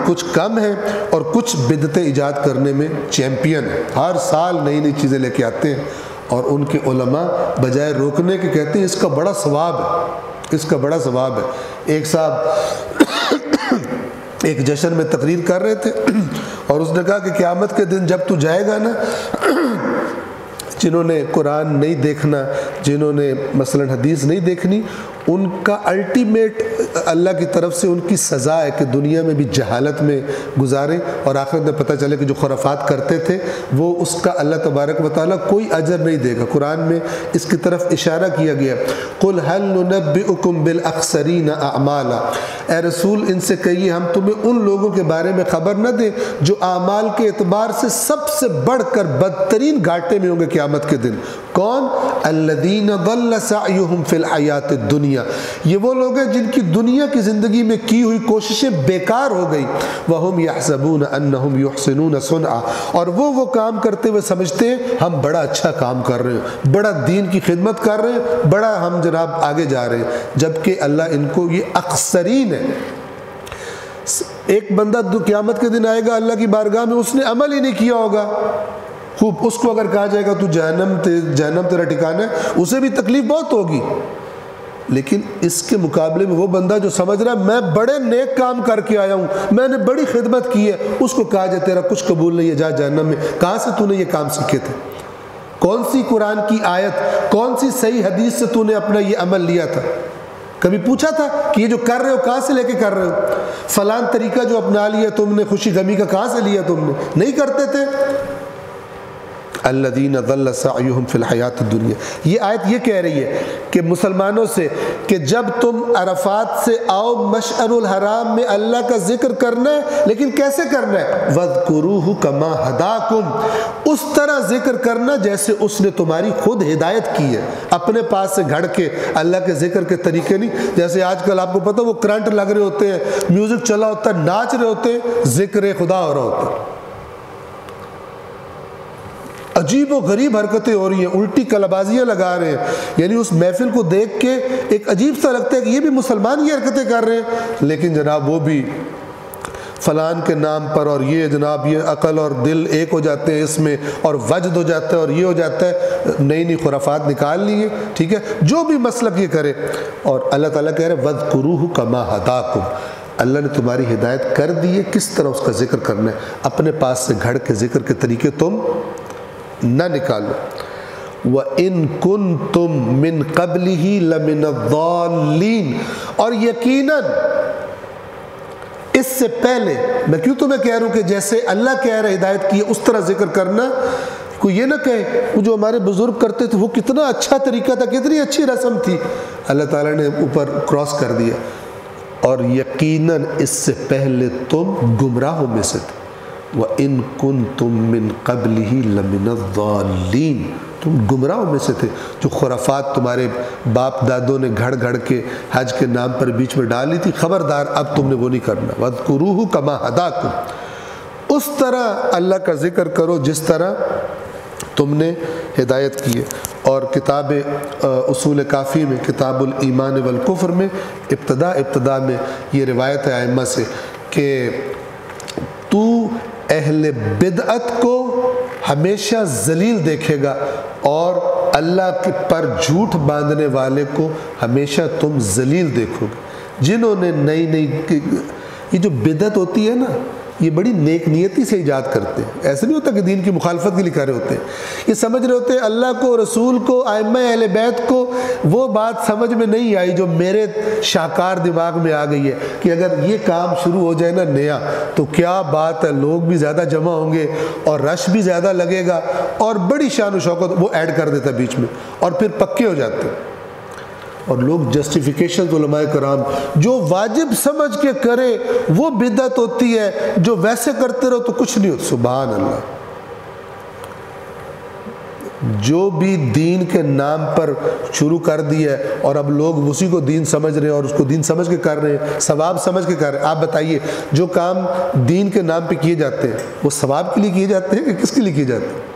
کچھ کم ہیں اور کچھ بدعتیں ایجاد کرنے میں چیمپئن ہیں، ہر سال نئی نئی چیزیں لے کے آتے ہیں، اور ان کے علماء بجائے روکنے کے کہتے ہیں اس کا بڑا ثواب ہے، اس کا بڑا ثواب ہے۔ ایک صاحب ایک جشن میں تقریر کر رہے تھے اور اس نے کہا کہ قیامت کے دن جب تو جائے گا نا، جنہوں نے قرآن نہیں دیکھنا، جنہوں نے مثلا حدیث نہیں دیکھنی، ان کا الٹیمیٹ اللہ کی طرف سے ان کی سزا ہے کہ دنیا میں بھی جہالت میں گزاریں، اور آخرت میں پتہ چلے کہ جو خرافات کرتے تھے وہ اس کا اللہ تبارک و تعالیٰ کوئی اجر نہیں دے گا۔ قرآن میں اس کی طرف اشارہ کیا گیا، قُلْ هَلْ نُنَبِّئُكُمْ بِالْأَخْسَرِينَ أَعْمَالًا، اے رسول ان سے کہیے ہم تمہیں ان لوگوں کے بارے میں خبر نہ دیں جو اعمال کے اعتبار سے سب سے بڑھ کر بدترین گھاٹے میں ہوں گے قیامت کے دن۔ کون؟ الذین ضل سعیہم فی الحیات الدنیا، یہ وہ لوگ ہیں جن کی دنیا کی زندگی میں کی ہوئی کوششیں بیکار ہو گئی، وہم یحسبون انہم یحسنون صنعا، اور وہ کام کرتے ہوئے سمجھتے ہیں ہم بڑا اچھا کام کر رہے ہیں، بڑا دین کی خدمت کر رہے ہیں، بڑا ہم جناب آگے جا رہے ہیں، جبکہ اللہ ان کو یہ اخسرین ہے۔ ایک بندہ قیامت کے دن آئے گا اللہ کی بارگاہ میں، اس نے عمل ہی نہیں کیا ہوگا، خوب اس کو اگر کہا جائے گا تو جہنم تیرا ٹھکانہ ہے، اسے بھی تکلیف بہت ہوگی۔ لیکن اس کے مقابلے میں وہ بندہ جو سمجھ رہا ہے میں بڑے نیک کام کر کے آیا ہوں، میں نے بڑی خدمت کی ہے، اس کو کہا جائے تیرا کچھ قبول نہیں ہے، جا جہنم میں۔ کہاں سے تو نے یہ کام سیکھے تھے؟ کون سی قرآن کی آیت، کون سی صحیح حدیث سے تو نے اپنا یہ عمل لیا تھا؟ کبھی پوچھا تھا کہ یہ جو کر رہے ہو کہاں سے لے کے کر رہے ہو؟ فلان طریقہ جو اپنا لیا تم نے، خوشی غمی کا کہاں سے لیا تم نے؟ نہیں کرتے تھے۔ الذین ضل سعیہم فی الحیات الدنیا۔ یہ آیت یہ کہہ رہی ہے کہ مسلمانوں سے کہ جب تم عرفات سے آؤ مشعر الحرام میں اللہ کا ذکر کرنا ہے، لیکن کیسے کرنا ہے؟ وَاذْكُرُوهُ كَمَا هَدَاكُمْ، اس طرح ذکر کرنا جیسے اس نے تمہاری خود ہدایت کی ہے، اپنے پاس سے گھڑ کے اللہ کے ذکر کے طریقے نہیں۔ جیسے آج کل آپ کو پتہ وہ کرنٹ لگ رہے ہوتے ہیں، میوزک چلا ہوتا ہے، ناچ رہے ہوتے ہیں، ذکر خدا ہو رہا ہوتا ہے، عجیب و غریب حرکتیں ہو رہی ہیں، الٹی کلبازیاں لگا رہے ہیں۔ یعنی اس محفل کو دیکھ کے ایک عجیب سا لگتا ہے کہ یہ بھی مسلمان یہ حرکتیں کر رہے ہیں، لیکن جناب وہ بھی فلان کے نام پر، اور یہ جناب یہ عقل اور دل ایک ہو جاتے ہیں اس میں، اور وجد ہو جاتا ہے، اور یہ ہو جاتا ہے، نئی نئی خرافات نکال لی ہیں، ٹھیک ہے، جو بھی مسلک یہ کرے۔ اور اللہ تعالیٰ کہہ رہے ہیں وَاذْكُرُوهُ كَمَا هَدَاكُمْ، اللہ نے تمہاری ہدایت کر دی ہے کس طرح اس کا ذکر کرنا ہے، اپنے پاس سے گھڑ کے ذکر کے طریقے تم نہ نکالو۔ وَإِن كُنتُم مِّن قَبْلِهِ لَمِنَ الضَّالِّينَ، اور یقیناً اس سے پہلے، میں کیوں تمہیں کہہ رہا ہوں کہ جیسے اللہ کہہ رہا ہے ہدایت کی ہے اس طرح ذکر کرنا، کوئی یہ نہ کہے وہ جو ہمارے بزرگ کرتے تھے وہ کتنا اچھا طریقہ تھا، کتنی اچھی رسم تھی، اللہ تعالیٰ نے اوپر کراس کر دیا، اور یقیناً اس سے پہلے تم گمراہوں میں سے تھے۔ وَإِن كُنتُم مِّن قَبْلِهِ لَمِنَ الضَّالِّينَ، تم گمراہوں میں سے تھے، جو خرافات تمہارے باپ دادوں نے گھڑ گھڑ کے حج کے نام پر بیچ میں ڈالی تھی، خبردار اب تم نے وہ نہیں کرنا۔ وَاذْكُرُوهُ كَمَا هَدَاكُمْ، اس طرح اللہ کا ذکر کرو جس طرح تم نے ہدایت کی ہے۔ اور کتاب اصول کافی میں کتاب الایمان والکفر میں ابتدا میں یہ روایت ہے ائمہ سے کہ تو اہل بدعت کو ہمیشہ ذلیل دیکھے گا، اور اللہ کے پر جھوٹ باندھنے والے کو ہمیشہ تم ذلیل دیکھو گے۔ جنہوں نے نئی یہ جو بدعت ہوتی ہے نا، یہ بڑی نیک نیتی سے ایجاد کرتے ہیں، ایسے نہیں ہوتا کہ دین کی مخالفت کے لیے کر رہے ہوتے ہیں، یہ سمجھ رہے ہوتے ہیں اللہ کو، رسول کو، ائمہ اہل بیت کو وہ بات سمجھ میں نہیں آئی جو میرے شاہکار دماغ میں آ گئی ہے کہ اگر یہ کام شروع ہو جائے نا نیا تو کیا بات ہے، لوگ بھی زیادہ جمع ہوں گے اور رش بھی زیادہ لگے گا، اور بڑی شان و شوکت وہ ایڈ کر دیتا ہے بیچ میں، اور پھر پکے ہو جاتے ہیں۔ اور لوگ جسٹیفیکیشن علماء کرام جو واجب سمجھ کے کرے وہ بدعت ہوتی ہے، جو ویسے کرتے رہو تو کچھ نہیں ہوتا۔ سبحان اللہ، جو بھی دین کے نام پر شروع کر دیا ہے اور اب لوگ اسی کو دین سمجھ رہے ہیں اور اس کو دین سمجھ کے کر رہے ہیں، ثواب سمجھ کے کر رہے ہیں۔ آپ بتائیے جو کام دین کے نام پہ کیے جاتے ہیں وہ ثواب کے لیے کیے جاتے ہیں کہ کس کے لیے کیے جاتے ہیں؟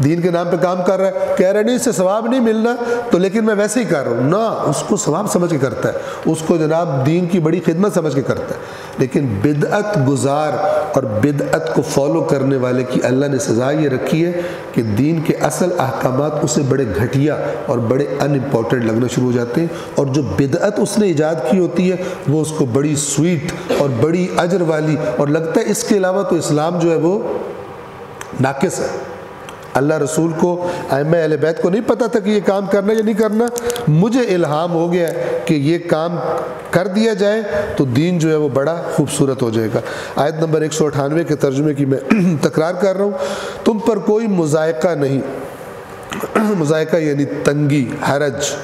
دین کے نام پہ کام کر رہا ہے، کہہ رہا ہے نہیں اس سے ثواب نہیں ملنا تو لیکن میں ویسے ہی کر رہا ہوں، نہ، اس کو ثواب سمجھ کے کرتا ہے، اس کو جناب دین کی بڑی خدمت سمجھ کے کرتا ہے۔ لیکن بدعت گزار اور بدعت کو فالو کرنے والے کی اللہ نے سزا یہ رکھی ہے کہ دین کے اصل احکامات اسے بڑے گھٹیا اور بڑے ان امپورٹنٹ لگنا شروع ہو جاتے ہیں، اور جو بدعت اس نے ایجاد کی ہوتی ہے وہ اس کو بڑی سویٹ اور بڑی اجر والی، اور لگتا ہے اس کے علاوہ تو اسلام جو ہے وہ ناقص ہے۔ اللہ رسول کو، ائمہ اہل بیت کو نہیں پتہ تھا کہ یہ کام کرنا یا نہیں کرنا، مجھے الہام ہو گیا کہ یہ کام کر دیا جائے تو دین جو ہے وہ بڑا خوبصورت ہو جائے گا۔ آیت نمبر 198 کے ترجمے کی میں تکرار کر رہا ہوں، تم پر کوئی مضائقہ نہیں، مضائقہ یعنی تنگی، حرج،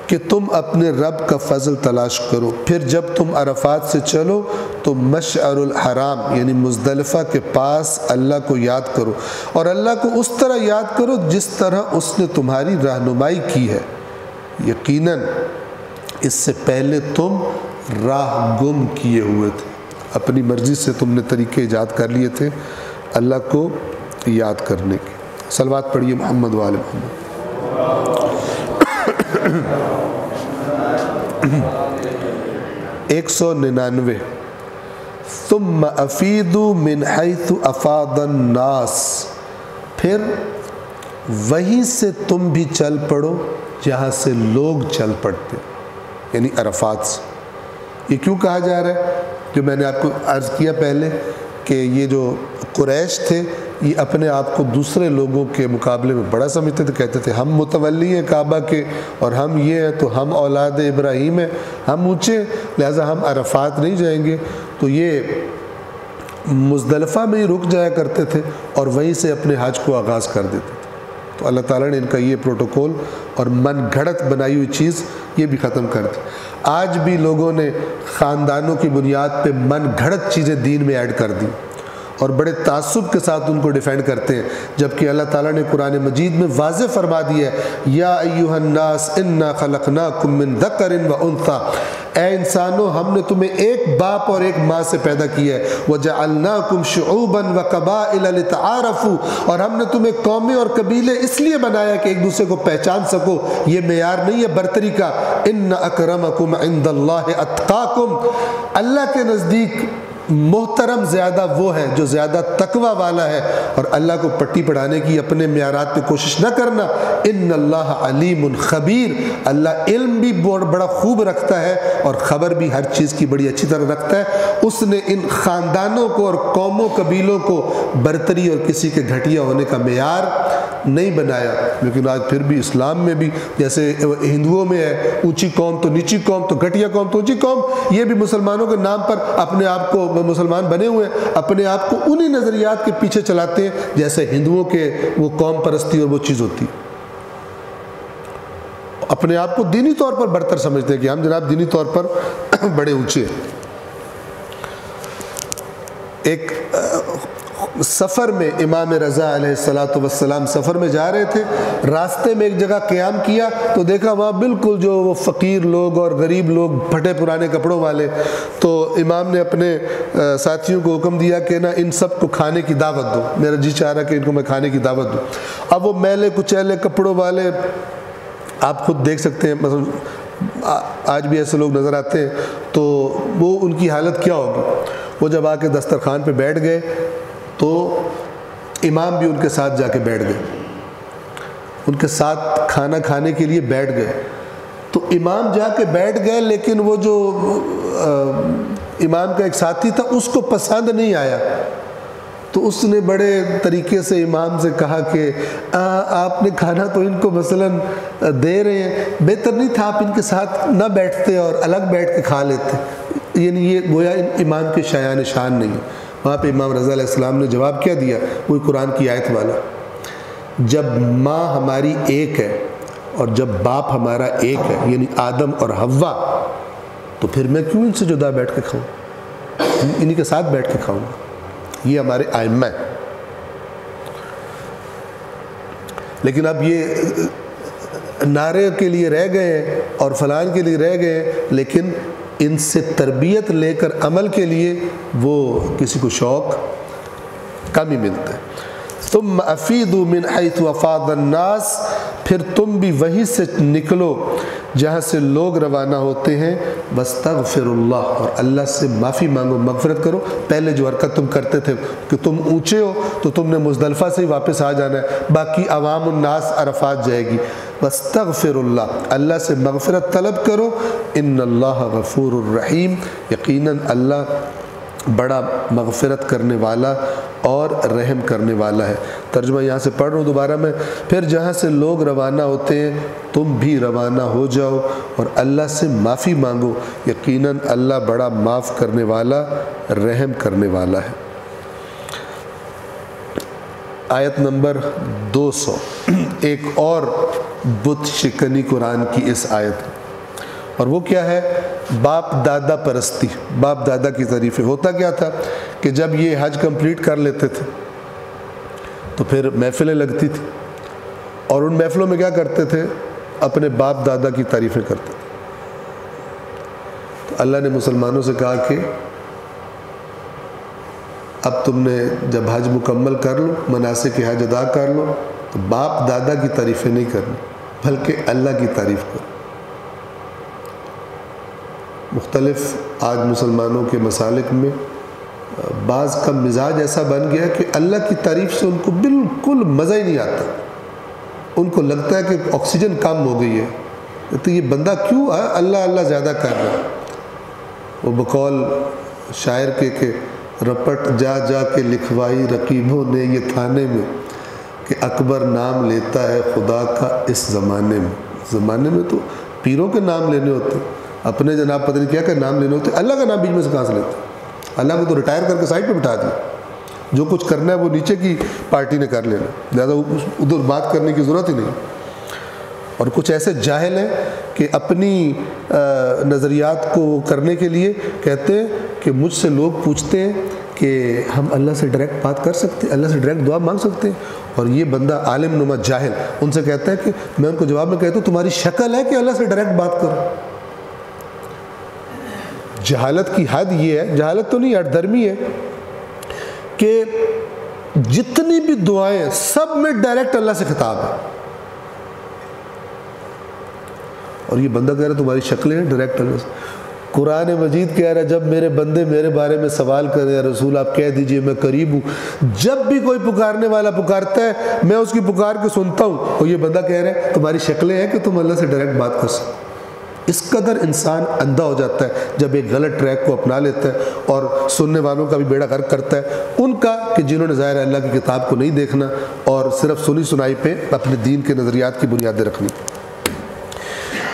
کہ تم اپنے رب کا فضل تلاش کرو، پھر جب تم عرفات سے چلو تو مشعر الحرام یعنی مزدلفہ کے پاس اللہ کو یاد کرو، اور اللہ کو اس طرح یاد کرو جس طرح اس نے تمہاری رہنمائی کی ہے، یقیناً اس سے پہلے تم راہ گم کیے ہوئے تھے، اپنی مرضی سے تم نے طریقے ایجاد کر لیے تھے اللہ کو یاد کرنے کے۔ صلوات پڑھیے محمد و آل محمد۔ 199 ثم افیدوا من حیث افاض الناس، پھر وہیں سے تم بھی چل پڑو جہاں سے لوگ چل پڑتے، یعنی عرفات سے۔ یہ کیوں کہا جا رہا ہے؟ جو میں نے آپ کو عرض کیا پہلے کہ یہ جو قریش تھے یہ اپنے آپ کو دوسرے لوگوں کے مقابلے میں بڑا سمجھتے تھے، کہتے تھے ہم متولی ہیں کعبہ کے اور ہم یہ ہیں تو ہم اولاد ابراہیم ہیں، ہم اونچے، لہٰذا ہم عرفات نہیں جائیں گے۔ تو یہ مزدلفہ میں ہی رک جایا کرتے تھے اور وہیں سے اپنے حج کو آغاز کر دیتے تھے۔ تو اللہ تعالیٰ نے ان کا یہ پروٹوکول اور من گھڑت بنائی ہوئی چیز یہ بھی ختم کر دی۔ آج بھی لوگوں نے خاندانوں کی بنیاد پہ من گھڑت چیزیں دین میں ایڈ کر دی اور بڑے تعصب کے ساتھ ان کو ڈیفینڈ کرتے ہیں، جبکہ اللہ تعالیٰ نے قرآن مجید میں واضح فرما دیا ہے، یا ایھا الناس انا خلقناکم من ذکر و انثی، اے انسانوں ہم نے تمہیں ایک باپ اور ایک ماں سے پیدا کیا ہے، وجعلناکم شعوبا وقبائل لتعارفوا، اور ہم نے تمہیں قومیں اور قبیلے اس لیے بنایا کہ ایک دوسرے کو پہچان سکو۔ یہ معیار نہیں ہے برتری کا، ان اکرمکم عند اللہ اتقاکم، اللہ کے نزدیک محترم زیادہ وہ ہے جو زیادہ تقوی والا ہے، اور اللہ کو پٹی پڑھانے کی اپنے معیارات پہ کوشش نہ کرنا۔ ان اللہ علیم خبیر، اللہ علم بھی بڑا خوب رکھتا ہے اور خبر بھی ہر چیز کی بڑی اچھی طرح رکھتا ہے۔ اس نے ان خاندانوں کو اور قوموں قبیلوں کو برتری اور کسی کے گھٹیا ہونے کا معیار نہیں بنایا، لیکن آج پھر بھی اسلام میں بھی جیسے ہندوؤں میں ہے اونچی قوم تو نیچی قوم، تو گھٹیا قوم تو اونچی قوم، یہ بھی مسلمانوں کے نام پر اپنے آپ کو مسلمان بنے ہوئے ہیں، اپنے آپ کو انہی نظریات کے پیچھے چلاتے ہیں جیسے ہندوؤں کے وہ قوم پرستی اور وہ چیز ہوتی، اپنے آپ کو دینی طور پر برتر سمجھتے ہیں کہ ہم جناب دینی طور پر بڑے اونچے ہیں۔ ایک سفر میں امام رضا علیہ السلام سفر میں جا رہے تھے، راستے میں ایک جگہ قیام کیا تو دیکھا وہاں بالکل جو وہ فقیر لوگ اور غریب لوگ پھٹے پرانے کپڑوں والے، تو امام نے اپنے ساتھیوں کو حکم دیا کہ نا ان سب کو کھانے کی دعوت دو، میرا جی چاہ رہا کہ ان کو میں کھانے کی دعوت دوں۔ اب وہ میلے کچیلے کپڑوں والے آپ خود دیکھ سکتے ہیں، مثلا آج بھی ایسے لوگ نظر آتے ہیں، تو وہ ان کی حالت کیا ہوگی۔ وہ جب آ کے دسترخوان پہ بیٹھ گئے تو امام بھی ان کے ساتھ جا کے بیٹھ گئے، ان کے ساتھ کھانا کھانے کے لیے بیٹھ گئے۔ تو امام جا کے بیٹھ گئے، لیکن وہ جو امام کا ایک ساتھی تھا اس کو پسند نہیں آیا، تو اس نے بڑے طریقے سے امام سے کہا کہ آپ نے کھانا تو ان کو مثلاً دے رہے ہیں، بہتر نہیں تھا آپ ان کے ساتھ نہ بیٹھتے اور الگ بیٹھ کے کھا لیتے۔ یعنی یہ گویا امام کے شایان شان نہیں ہے۔ وہاں پہ امام رضا علیہ السلام نے جواب کیا دیا، وہی قرآن کی آیت والا، جب ماں ہماری ایک ہے اور جب باپ ہمارا ایک ہے یعنی آدم اور حوا، تو پھر میں کیوں ان سے جدا بیٹھ کے کھاؤں، انہی کے ساتھ بیٹھ کے کھاؤں گا۔ یہ ہمارے ائمہ ہیں۔ لیکن اب یہ نعرے کے لیے رہ گئے اور فلان کے لیے رہ گئے، لیکن ان سے تربیت لے کر عمل کے لیے وہ کسی کو شوق کم ہی ملتا ہے۔ ثم افیدوا من حیث افاض الناس، پھر تم بھی وہیں سے نکلو جہاں سے لوگ روانہ ہوتے ہیں، واستغفر اللہ، اور اللہ سے معافی مانگو، مغفرت کرو۔ پہلے جو حرکت تم کرتے تھے کہ تم اونچے ہو تو تم نے مزدلفہ سے ہی واپس آ جانا ہے، باقی عوام الناس عرفات جائے گی۔ واستغفر اللہ، اللہ سے مغفرت طلب کرو، ان اللہ غفور الرحیم، یقیناً اللہ بڑا مغفرت کرنے والا اور رحم کرنے والا ہے۔ ترجمہ یہاں سے پڑھ رہا ہوں دوبارہ میں، پھر جہاں سے لوگ روانہ ہوتے ہیں تم بھی روانہ ہو جاؤ اور اللہ سے معافی مانگو، یقیناً اللہ بڑا معاف کرنے والا رحم کرنے والا ہے۔ آیت نمبر 200، ایک اور بت شکنی قرآن کی اس آیت، اور وہ کیا ہے؟ باپ دادا پرستی، باپ دادا کی تعریفیں۔ ہوتا کیا تھا کہ جب یہ حج کمپلیٹ کر لیتے تھے تو پھر محفلیں لگتی تھی، اور ان محفلوں میں کیا کرتے تھے؟ اپنے باپ دادا کی تعریفیں کرتے تھے۔ تو اللہ نے مسلمانوں سے کہا کہ اب تم نے جب حج مکمل کر لو، مناسک حج ادا کر لو، تو باپ دادا کی تعریفیں نہیں کرنی بلکہ اللہ کی تعریف کرو۔ مختلف آج مسلمانوں کے مسالک میں بعض کا مزاج ایسا بن گیا کہ اللہ کی تعریف سے ان کو بالکل مزہ ہی نہیں آتا، ان کو لگتا ہے کہ آکسیجن کم ہو گئی ہے، تو یہ بندہ کیوں اللہ اللہ زیادہ کر رہا ہے۔ وہ بقول شاعر کے کہ رپٹ جا جا کے لکھوائی رقیبوں نے یہ تھانے میں، کہ اکبر نام لیتا ہے خدا کا اس زمانے میں۔ زمانے میں تو پیروں کے نام لینے ہوتے، اپنے جناب پتہ نہیں کیا کہ نام لینے ہوتے، اللہ کا نام بیچ میں سے کہاں سے لیتے؟ اللہ کو تو ریٹائر کر کے سائڈ پہ بٹھا دیا، جو کچھ کرنا ہے وہ نیچے کی پارٹی نے کر لینا، لہٰذا ادھر بات کرنے کی ضرورت ہی نہیں۔ اور کچھ ایسے جاہل ہیں کہ اپنی نظریات کو کرنے کے لیے کہتے ہیں کہ مجھ سے لوگ پوچھتے ہیں کہ ہم اللہ سے ڈائریکٹ بات کر سکتے ہیں، اللہ سے ڈائریکٹ دعا مانگ سکتے ہیں، اور یہ بندہ عالم نما جاہل ان سے کہتا ہے کہ میں ان کو جواب میں کہتا ہوں تمہاری شکل ہے کہ اللہ سے ڈائریکٹ بات کرو۔ جہالت کی حد یہ ہے، جہالت تو نہیں ہٹ درمی ہے، کہ جتنی بھی دعائیں سب میں ڈائریکٹ اللہ سے خطاب ہے، اور یہ بندہ کہہ رہا ہے تمہاری شکلیں ہیں ڈائریکٹ اللہ سے۔ قرآن مجید کہہ رہا ہے جب میرے بندے میرے بارے میں سوال کرے یا رسول آپ کہہ دیجئے میں قریب ہوں، جب بھی کوئی پکارنے والا پکارتا ہے میں اس کی پکار کے سنتا ہوں، اور یہ بندہ کہہ رہا ہے تمہاری شکلیں ہیں کہ تم اللہ سے ڈائریکٹ بات کر سکو۔ اس قدر انسان اندھا ہو جاتا ہے جب ایک غلط ٹریک کو اپنا لیتا ہے، اور سننے والوں کا بھی بیڑا غرق کرتا ہے، ان کا کہ جنہوں نے ظاہر اللہ کی کتاب کو نہیں دیکھنا اور صرف سنی سنائی پہ اپنے دین کے نظریات کی بنیادیں رکھنی۔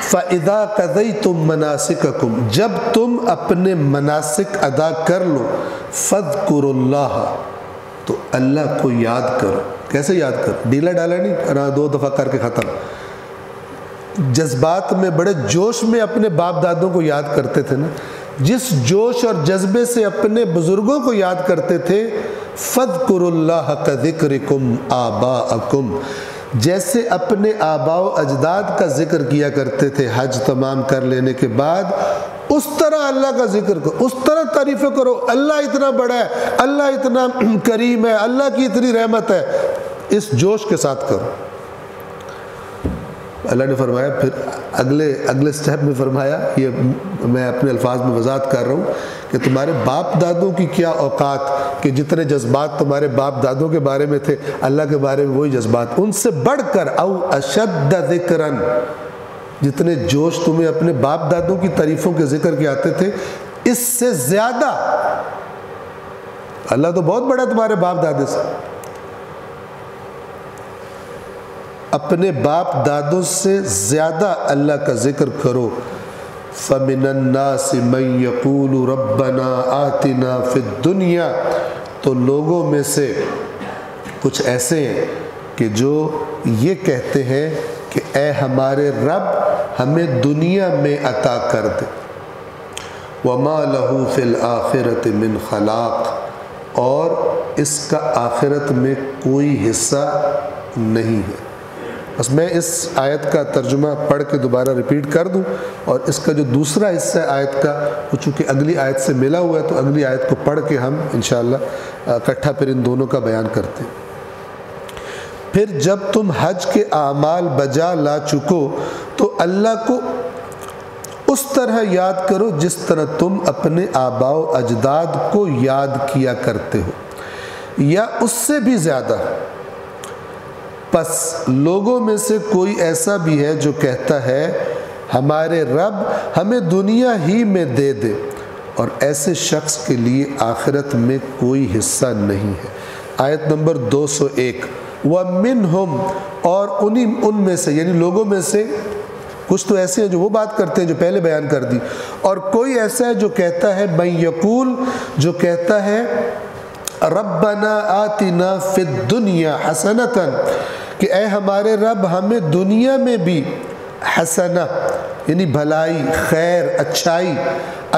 فَإِذَا قَضَيْتُم مَنَاسِكَكُم، جب تم اپنے مناسک ادا کر لو، فَاذْكُرُوا اللَّهَ، تو اللہ کو یاد کرو۔ کیسے یاد کرو؟ ڈیلا ڈالا نہیں، 2 دفعہ کر کے ختم۔ جذبات میں بڑے جوش میں اپنے باپ دادوں کو یاد کرتے تھے نا، جس جوش اور جذبے سے اپنے بزرگوں کو یاد کرتے تھے، فَاذْكُرُوا اللَّهَ كَذِكْرِكُمْ آبَاءَكُمْ، جیسے اپنے آباء و اجداد کا ذکر کیا کرتے تھے حج تمام کر لینے کے بعد، اس طرح اللہ کا ذکر کرو، اس طرح تعریفیں کرو، اللہ اتنا بڑا ہے، اللہ اتنا کریم ہے، اللہ کی اتنی رحمت ہے، اس جوش کے ساتھ کرو۔ اللہ نے فرمایا پھر اگلے سٹیپ میں فرمایا، یہ میں اپنے الفاظ میں وضاحت کر رہا ہوں کہ تمہارے باپ دادوں کی کیا اوقات، کہ جتنے جذبات تمہارے باپ دادوں کے بارے میں تھے اللہ کے بارے میں وہی جذبات، ان سے بڑھ کر او اشد ذکرن، جتنے جوش تمہیں اپنے باپ دادوں کی تعریفوں کے ذکر کے آتے تھے اس سے زیادہ، اللہ تو بہت بڑا تمہارے باپ دادے سے، اپنے باپ دادوں سے زیادہ اللہ کا ذکر کرو۔ فَمِنَ النَّاسِ مَن يَقُولُ رَبَّنَا آتِنَا فِي الدُّنْيَا، تو لوگوں میں سے کچھ ایسے ہیں کہ جو یہ کہتے ہیں کہ اے ہمارے رب ہمیں دنیا میں عطا کر دے، وَمَا لَهُ فِي الْآخِرَةِ مِنْ خَلَاقٍ، اور اس کا آخرت میں کوئی حصہ نہیں ہے۔ بس میں اس آیت کا ترجمہ پڑھ کے دوبارہ ریپیٹ کر دوں، اور اس کا جو دوسرا حصہ ہے آیت کا، وہ چونکہ اگلی آیت سے ملا ہوا ہے تو اگلی آیت کو پڑھ کے ہم انشاءاللہ اکٹھا پھر ان دونوں کا بیان کرتے ہیں۔ پھر جب تم حج کے اعمال بجا لا چکو تو اللہ کو اس طرح یاد کرو جس طرح تم اپنے آباء و اجداد کو یاد کیا کرتے ہو، یا اس سے بھی زیادہ۔ پس لوگوں میں سے کوئی ایسا بھی ہے جو کہتا ہے ہمارے رب ہمیں دنیا ہی میں دے دے، اور ایسے شخص کے لیے آخرت میں کوئی حصہ نہیں ہے۔ آیت نمبر 201، وَمِنْهُمْ، اور ان میں سے یعنی لوگوں میں سے کچھ تو ایسے ہیں جو وہ بات کرتے ہیں جو پہلے بیان کر دی، اور کوئی ایسا ہے جو کہتا ہے مَن یقول، جو کہتا ہے ربنا آتنا فی الدنیا حسنۃ، کہ اے ہمارے رب ہمیں دنیا میں بھی حسنہ یعنی بھلائی، خیر، اچھائی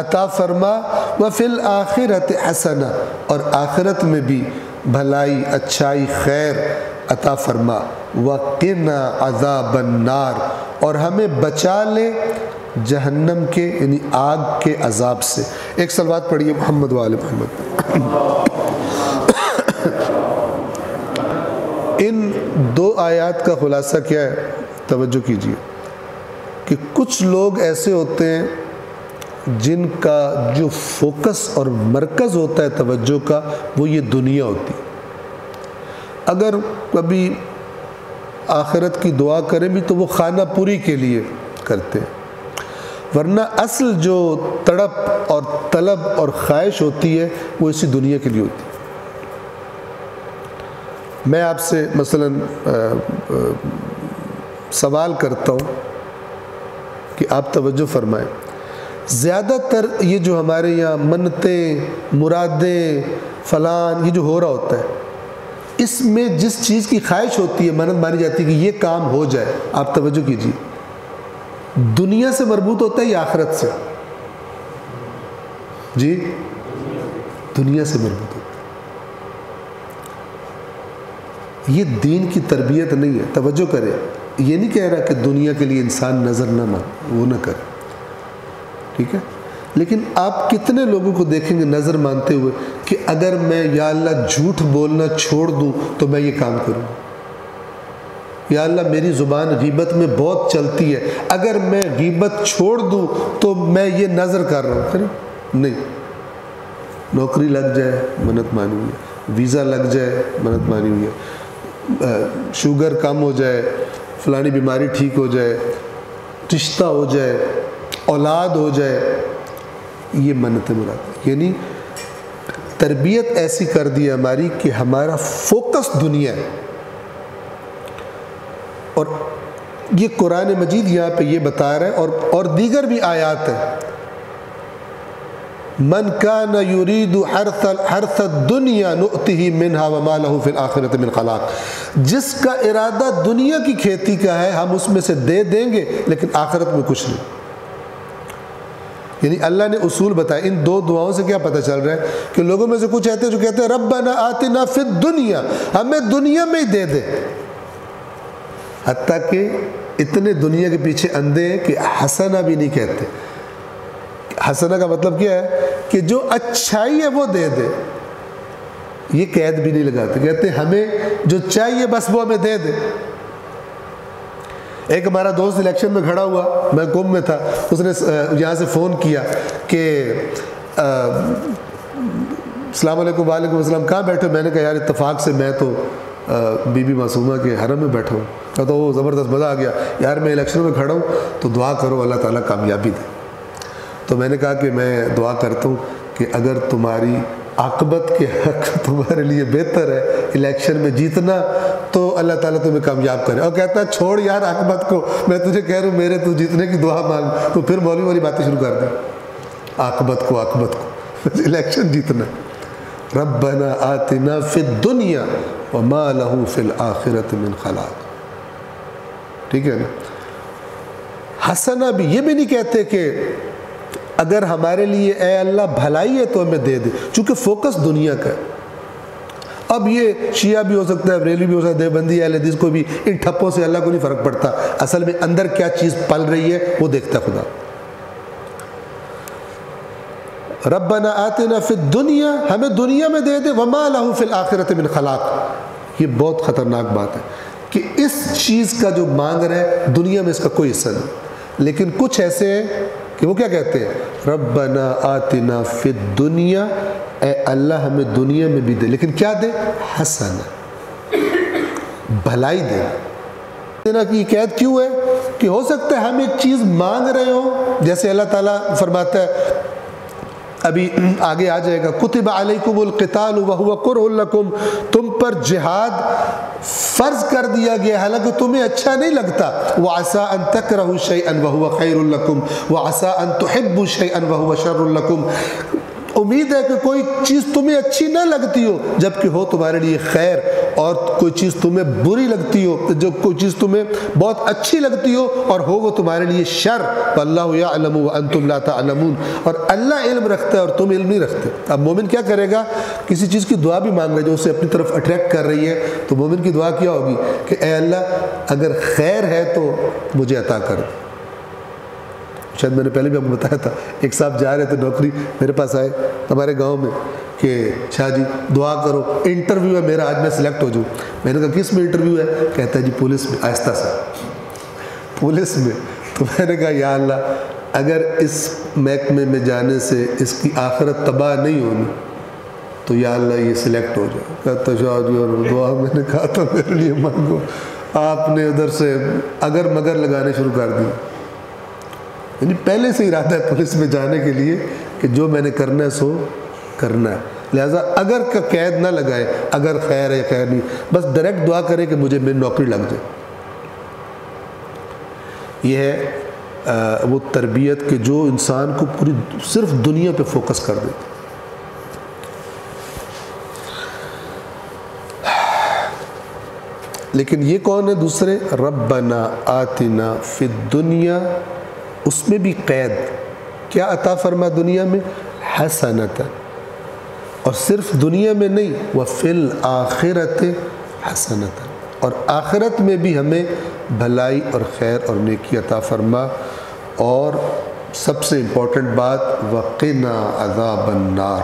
عطا فرما، وفی الآخرۃ حسنہ، اور آخرت میں بھی بھلائی، اچھائی، خیر عطا فرما، وقنا عذاب النار، اور ہمیں بچا لے جہنم کے یعنی آگ کے عذاب سے۔ ایک صلوات پڑھیے محمد و آل محمد۔ ان 2 آیات کا خلاصہ کیا ہے؟ توجہ کیجیے کہ کچھ لوگ ایسے ہوتے ہیں جن کا جو فوکس اور مرکز ہوتا ہے توجہ کا وہ یہ دنیا ہوتی ہے۔ اگر کبھی آخرت کی دعا کریں بھی تو وہ خانہ پوری کے لیے کرتے ہیں، ورنہ اصل جو تڑپ اور طلب اور خواہش ہوتی ہے وہ اسی دنیا کے لیے ہوتی ہے۔ میں آپ سے مثلا سوال کرتا ہوں کہ آپ توجہ فرمائیں، زیادہ تر یہ جو ہمارے یہاں منتیں، مرادیں، فلان، یہ جو ہو رہا ہوتا ہے، اس میں جس چیز کی خواہش ہوتی ہے، منت مانی جاتی ہے کہ یہ کام ہو جائے، آپ توجہ کیجیے، دنیا سے مربوط ہوتا ہے یا آخرت سے؟ جی، دنیا سے مربوط ہوتا ہے۔ یہ دین کی تربیت نہیں ہے، توجہ کرے، یہ نہیں کہہ رہا کہ دنیا کے لیے انسان نظر نہ مان، وہ نہ کرے، ٹھیک ہے؟ لیکن آپ کتنے لوگوں کو دیکھیں گے نظر مانتے ہوئے کہ اگر میں یا اللہ جھوٹ بولنا چھوڑ دوں تو میں یہ کام کروں، یا اللہ میری زبان غیبت میں بہت چلتی ہے، اگر میں غیبت چھوڑ دوں تو میں یہ نظر کر رہا ہوں، کریں نہیں، نوکری لگ جائے منت مانی ہوئی ہے، ویزا لگ جائے منت مانی ہوئی ہے، شوگر کم ہو جائے، فلانی بیماری ٹھیک ہو جائے، رشتہ ہو جائے، اولاد ہو جائے، یہ منتیں مراد، یعنی تربیت ایسی کر دی ہماری کہ ہمارا فوکس دنیا ہے۔ اور یہ قرآن مجید یہاں پہ یہ بتا رہا ہے، اور دیگر بھی آیات ہیں، من کان یرید حرث الدنیا نؤتہ منہا وما لہ فی الآخرۃ من خلاق، جس کا ارادہ دنیا کی کھیتی کا ہے ہم اس میں سے دے دیں گے، لیکن آخرت میں کچھ نہیں۔ یعنی اللہ نے اصول بتائے۔ ان دو دعاؤں سے کیا پتہ چل رہا ہے کہ لوگوں میں سے کچھ ایسے جو کہتے ہیں ربنا آتنا فی الدنیا، ہمیں دنیا میں ہی دے دے، حتیٰ کہ اتنے دنیا کے پیچھے اندھے ہیں کہ حسنہ بھی نہیں کہتے۔ حسنہ کا مطلب کیا ہے کہ جو اچھائی ہے وہ دے دے، یہ قید بھی نہیں لگاتے، کہتے ہیں ہمیں جو چاہیے بس وہ ہمیں دے دے۔ ایک ہمارا دوست الیکشن میں کھڑا ہوا، میں قم میں تھا، اس نے یہاں سے فون کیا کہ السلام علیکم، وعلیکم السلام، کہاں بیٹھے؟ میں نے کہا یار اتفاق سے میں تو بی بی معصومہ کے حرم میں بیٹھا ہوں۔ تو وہ زبردست مزہ آ گیا، یار میں الیکشن میں کھڑا ہوں تو دعا کرو اللہ تعالیٰ کامیابی دے۔ تو میں نے کہا کہ میں دعا کرتا ہوں کہ اگر تمہاری عاقبت کے حق تمہارے لیے بہتر ہے الیکشن میں جیتنا تو اللہ تعالیٰ تمہیں کامیاب کرے۔ اور کہتا ہے چھوڑ یار عاقبت کو، میں تجھے کہہ رہا ہوں میرے تو جیتنے کی دعا مانگ، تو پھر مولوی والی باتیں شروع کر دیں، عاقبت کو الیکشن جیتنا۔ ربنا آتنا فی الدنیا وما لہ فی الآخرۃ من خلاق، ٹھیک ہے نا؟ حسنہ بھی یہ بھی نہیں کہتے کہ اگر ہمارے لیے اے اللہ بھلائی ہے تو ہمیں دے دے، چونکہ فوکس دنیا کا ہے۔ اب یہ شیعہ بھی ہو سکتا ہے، بریلوی بھی ہو سکتا ہے، دیوبندی اہل حدیث کو بھی، ان ٹھپوں سے اللہ کو نہیں فرق پڑتا، اصل میں اندر کیا چیز پل رہی ہے وہ دیکھتا خدا۔ ربنا آتنا فی الدنیا، ہمیں دنیا میں دے دے، وما لہ فی الآخرۃ من خلاق۔ یہ بہت خطرناک بات ہے کہ اس چیز کا جو مانگ رہا ہے دنیا میں اس کا کوئی حصہ نہیں، لیکن کچھ ایسے ہیں کہ وہ کیا کہتے ہیں ربنا آتنا فی الدنیا، اے اللہ ہمیں دنیا میں بھی دے، لیکن کیا دے؟ حسنہ، بھلائی دے۔ دینا کی قید کیوں ہے کہ ہو سکتا ہے ہم ایک چیز مانگ رہے ہوں، جیسے اللہ تعالیٰ فرماتا ہے، ابھی آگے آ جائے گا، کتب علیکم القتال وہو کرہ لکم، تم پر جہاد فرض کر دیا گیا حالانکہ تمہیں اچھا نہیں لگتا، وعسیٰ ان تکرہوا شیئا وہو خیر لکم وعسیٰ ان تحبوا شیئا وہو شر لکم، امید ہے کہ کوئی چیز تمہیں اچھی نہ لگتی ہو جبکہ ہو تمہارے لیے خیر، اور کوئی چیز تمہیں بری لگتی ہو، جو کوئی چیز تمہیں بہت اچھی لگتی ہو اور ہو وہ تمہارے لیے شر، واللہ یعلم وانتم لا تعلمون، اور اللہ علم رکھتا ہے اور تم علم نہیں رکھتے۔ اب مومن کیا کرے گا؟ کسی چیز کی دعا بھی مانگ رہا ہے جو اسے اپنی طرف اٹریکٹ کر رہی ہے، تو مومن کی دعا کیا ہوگی کہ اے اللہ اگر خیر ہے تو مجھے عطا کر دے۔ شاید میں نے پہلے بھی آپ کو بتایا تھا، ایک صاحب جا رہے تھے نوکری، میرے پاس آئے ہمارے گاؤں میں کہ شاہ جی دعا کرو، انٹرویو ہے میرا، آج میں سلیکٹ ہو جاؤں۔ میں نے کہا کس میں انٹرویو ہے؟ کہتا ہے جی پولیس میں، آہستہ سے پولیس میں۔ تو میں نے کہا یا اللہ اگر اس محکمے میں جانے سے اس کی آخرت تباہ نہیں ہونی تو یا اللہ یہ سلیکٹ ہو جائے۔ کہتا شاہ جی اور دعا میں نے کہا تھا میرے لیے مانگو، آپ نے ادھر سے اگر مگر لگانے شروع کر دی۔ یعنی پہلے سے ارادہ ہے پولیس میں جانے کے لیے کہ جو میں نے کرنا ہے سو کرنا ہے، لہٰذا اگر کا قید نہ لگائے، اگر خیر ہے خیر نہیں، بس ڈائریکٹ دعا کرے کہ مجھے میری نوکری لگ جائے۔ یہ ہے وہ تربیت کہ جو انسان کو پوری صرف دنیا پہ فوکس کر دیتی. لیکن یہ کون ہے دوسرے؟ ربنا آتنا فی الدنیا، اس میں بھی قید، کیا عطا فرما دنیا میں؟ حسنۃ، اور صرف دنیا میں نہیں، وفی الآخرۃ حسنۃ، اور آخرت میں بھی ہمیں بھلائی اور خیر اور نیکی عطا فرما. اور سب سے امپورٹنٹ بات، وقنا عذاب النار،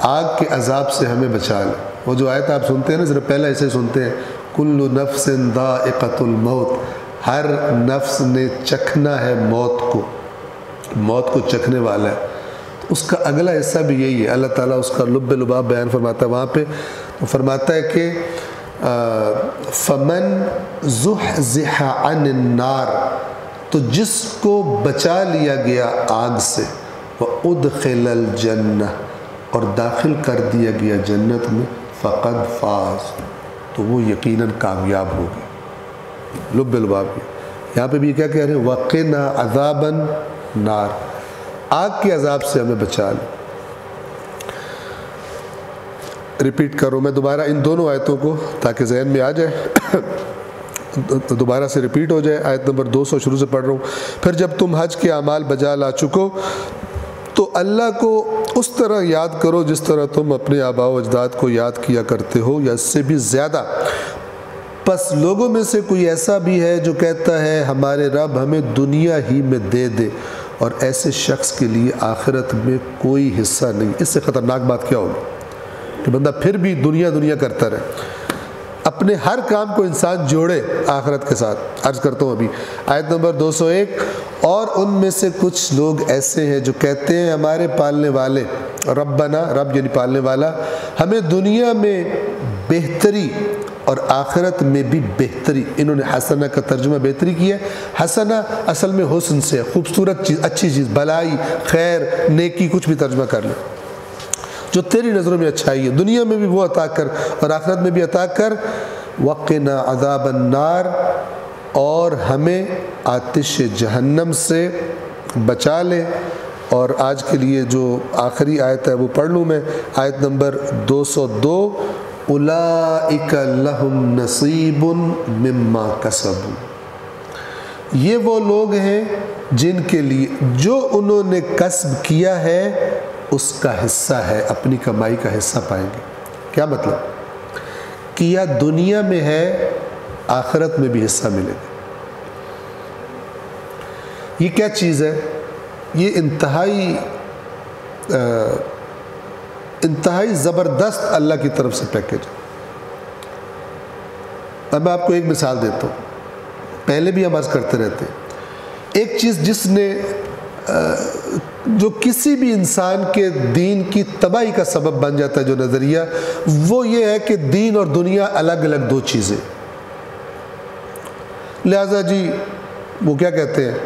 آگ کے عذاب سے ہمیں بچا لے. وہ جو آیت آپ سنتے ہیں نا، ذرا پہلے ایسے سنتے ہیں، کل نفس ذائقۃ الموت، ہر نفس نے چکھنا ہے موت کو، موت کو چکھنے والا ہے. اس کا اگلا حصہ بھی یہی ہے، اللہ تعالیٰ اس کا لب لباب بیان فرماتا ہے وہاں پہ. تو فرماتا ہے کہ فمن زحزح عن النار، تو جس کو بچا لیا گیا آگ سے، وادخل الجنہ، اور داخل کر دیا گیا جنت میں، فقد فاز، تو وہ یقیناً کامیاب ہوگی. لب لباب یہاں پہ بھی کیا کہہ رہے ہیں؟ وقنا عذاب النار، آگ کے عذاب سے ہمیں بچا لے. ریپیٹ کرو میں دوبارہ ان دونوں آیتوں کو تاکہ ذہن میں آ جائے، دوبارہ سے ریپیٹ ہو جائے. آیت نمبر 200 شروع سے پڑھ رہا ہوں. پھر جب تم حج کے اعمال بجا لا چکو تو اللہ کو اس طرح یاد کرو جس طرح تم اپنے آباء و اجداد کو یاد کیا کرتے ہو، یا اس سے بھی زیادہ. پس لوگوں میں سے کوئی ایسا بھی ہے جو کہتا ہے ہمارے رب ہمیں دنیا ہی میں دے دے، اور ایسے شخص کے لیے آخرت میں کوئی حصہ نہیں. اس سے خطرناک بات کیا ہوگی کہ بندہ پھر بھی دنیا دنیا کرتا رہے. اپنے ہر کام کو انسان جوڑے آخرت کے ساتھ. عرض کرتا ہوں ابھی آیت نمبر 201، اور ان میں سے کچھ لوگ ایسے ہیں جو کہتے ہیں ہمارے پالنے والے، ربنا، رب یعنی پالنے والا، ہمیں دنیا میں بہتری اور آخرت میں بھی بہتری. انہوں نے حسنہ کا ترجمہ بہتری کیا. حسنہ اصل میں حسن سے، خوبصورت چیز، اچھی چیز، بھلائی، خیر، نیکی، کچھ بھی ترجمہ کر لیں، جو تیری نظروں میں اچھائی ہے، دنیا میں بھی وہ عطا کر اور آخرت میں بھی عطا کر. وقنا عذاب النار، اور ہمیں آتش جہنم سے بچا لے. اور آج کے لیے جو آخری آیت ہے وہ پڑھ لوں میں، آیت نمبر 202، اولئک لہم نصیب مما کسبوا، یہ وہ لوگ ہیں جن کے لیے جو انہوں نے کسب کیا ہے اس کا حصہ ہے، اپنی کمائی کا حصہ پائیں گے. کیا مطلب؟ کیا دنیا میں ہے، آخرت میں بھی حصہ ملے گا. یہ کیا چیز ہے؟ یہ انتہائی زبردست اللہ کی طرف سے پیکج ہے. اب میں آپ کو ایک مثال دیتا ہوں، پہلے بھی ہم عرض کرتے رہتے ہیں. ایک چیز جس نے جو کسی بھی انسان کے دین کی تباہی کا سبب بن جاتا ہے، جو نظریہ، وہ یہ ہے کہ دین اور دنیا الگ الگ دو چیزیں. لہذا جی وہ کیا کہتے ہیں،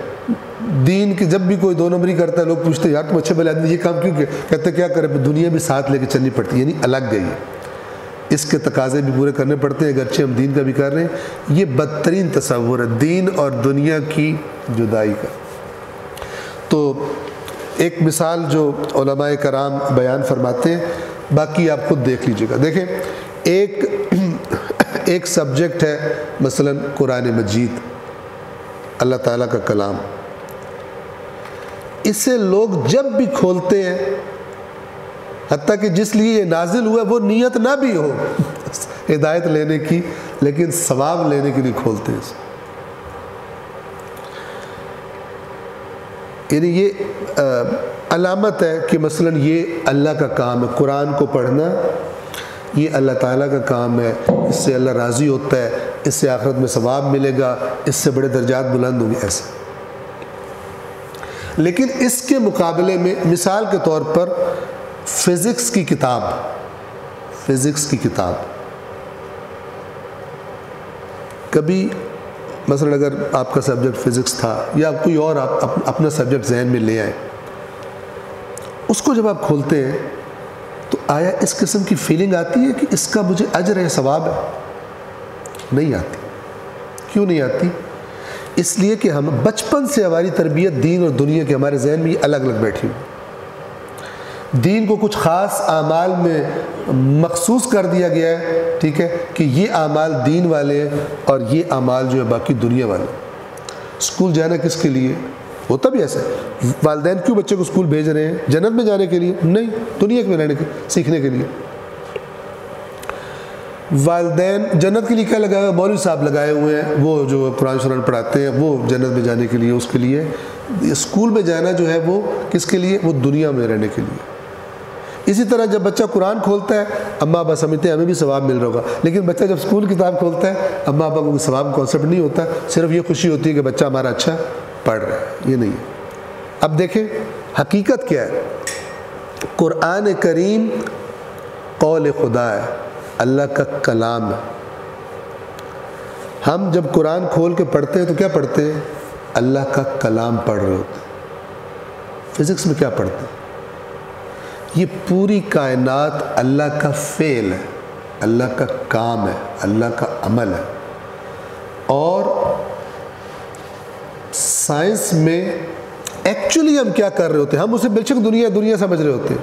دین کی جب بھی کوئی دو نمبری کرتا ہے لوگ پوچھتے ہیں یار تم اچھے بھلے آدمی یہ کام کیوں کہتے کیا کرے، دنیا بھی ساتھ لے کے چلنی پڑتی، یعنی الگ گئی ہے. اس کے تقاضے بھی پورے کرنے پڑتے ہیں، اگرچہ ہم دین کا بھی کر رہے ہیں. یہ بدترین تصور ہے دین اور دنیا کی جدائی کا. تو ایک مثال جو علماء کرام بیان فرماتے ہیں، باقی آپ خود دیکھ لیجئے گا. دیکھیں ایک سبجیکٹ ہے مثلا قرآن مجید، اللہ تعالیٰ کا کلام. اسے لوگ جب بھی کھولتے ہیں، حتیٰ کہ جس لیے یہ نازل ہوا وہ نیت نہ بھی ہو ہدایت لینے کی، لیکن ثواب لینے کے لیے کھولتے ہیں. یعنی یہ علامت ہے کہ مثلا یہ اللہ کا کام ہے، قرآن کو پڑھنا یہ اللہ تعالیٰ کا کام ہے، اس سے اللہ راضی ہوتا ہے، اس سے آخرت میں ثواب ملے گا، اس سے بڑے درجات بلند ہوں گے، ایسے. لیکن اس کے مقابلے میں مثال کے طور پر فزکس کی کتاب کبھی مثلا اگر آپ کا سبجیکٹ فزکس تھا یا کوئی اور آپ اپنا سبجیکٹ ذہن میں لے آئیں، اس کو جب آپ کھولتے ہیں تو آیا اس قسم کی فیلنگ آتی ہے کہ اس کا مجھے اجر ہے، ثواب ہے؟ نہیں آتی. کیوں نہیں آتی؟ اس لیے کہ ہم بچپن سے ہماری تربیت دین اور دنیا کے ہمارے ذہن میں الگ الگ بیٹھی ہوئی. دین کو کچھ خاص اعمال میں مخصوص کر دیا گیا ہے، ٹھیک ہے، کہ یہ اعمال دین والے ہیں اور یہ اعمال جو ہے باقی دنیا والے. اسکول جانا کس کے لیے؟ ہوتا بھی ایسا ہے. والدین کیوں بچے کو اسکول بھیج رہے ہیں؟ جنت میں جانے کے لیے نہیں، دنیا میں رہنے کے سیکھنے کے لیے. والدین جنت کے لیے کیا لگائے ہوئے؟ مولوی صاحب لگائے ہوئے ہیں، وہ جو قرآن شرح پڑھاتے ہیں، وہ جنت میں جانے کے لیے. اس کے لیے اسکول میں جانا جو ہے وہ کس کے لیے؟ وہ دنیا میں رہنے کے لیے. اسی طرح جب بچہ قرآن کھولتا ہے، اماں ابا سمجھتے ہیں ہمیں بھی ثواب مل رہا ہوگا، لیکن بچہ جب اسکول کتاب کھولتا ہے اماں ابا کو ثواب کانسیپٹ نہیں ہوتا، صرف یہ خوشی ہوتی ہے کہ بچہ ہمارا اچھا پڑھ رہا ہے. یہ نہیں ہے. اب دیکھیں حقیقت کیا ہے. قرآن کریم قول خدا ہے، اللہ کا کلام ہے. ہم جب قرآن کھول کے پڑھتے ہیں تو کیا پڑھتے ہیں؟ اللہ کا کلام پڑھ رہے ہوتے ہیں. فزکس میں کیا پڑھتے ہیں؟ یہ پوری کائنات اللہ کا فعل ہے، اللہ کا کام ہے، اللہ کا عمل ہے. اور سائنس میں ایکچولی ہم کیا کر رہے ہوتے ہیں؟ ہم اسے بے شک دنیا سمجھ رہے ہوتے ہیں،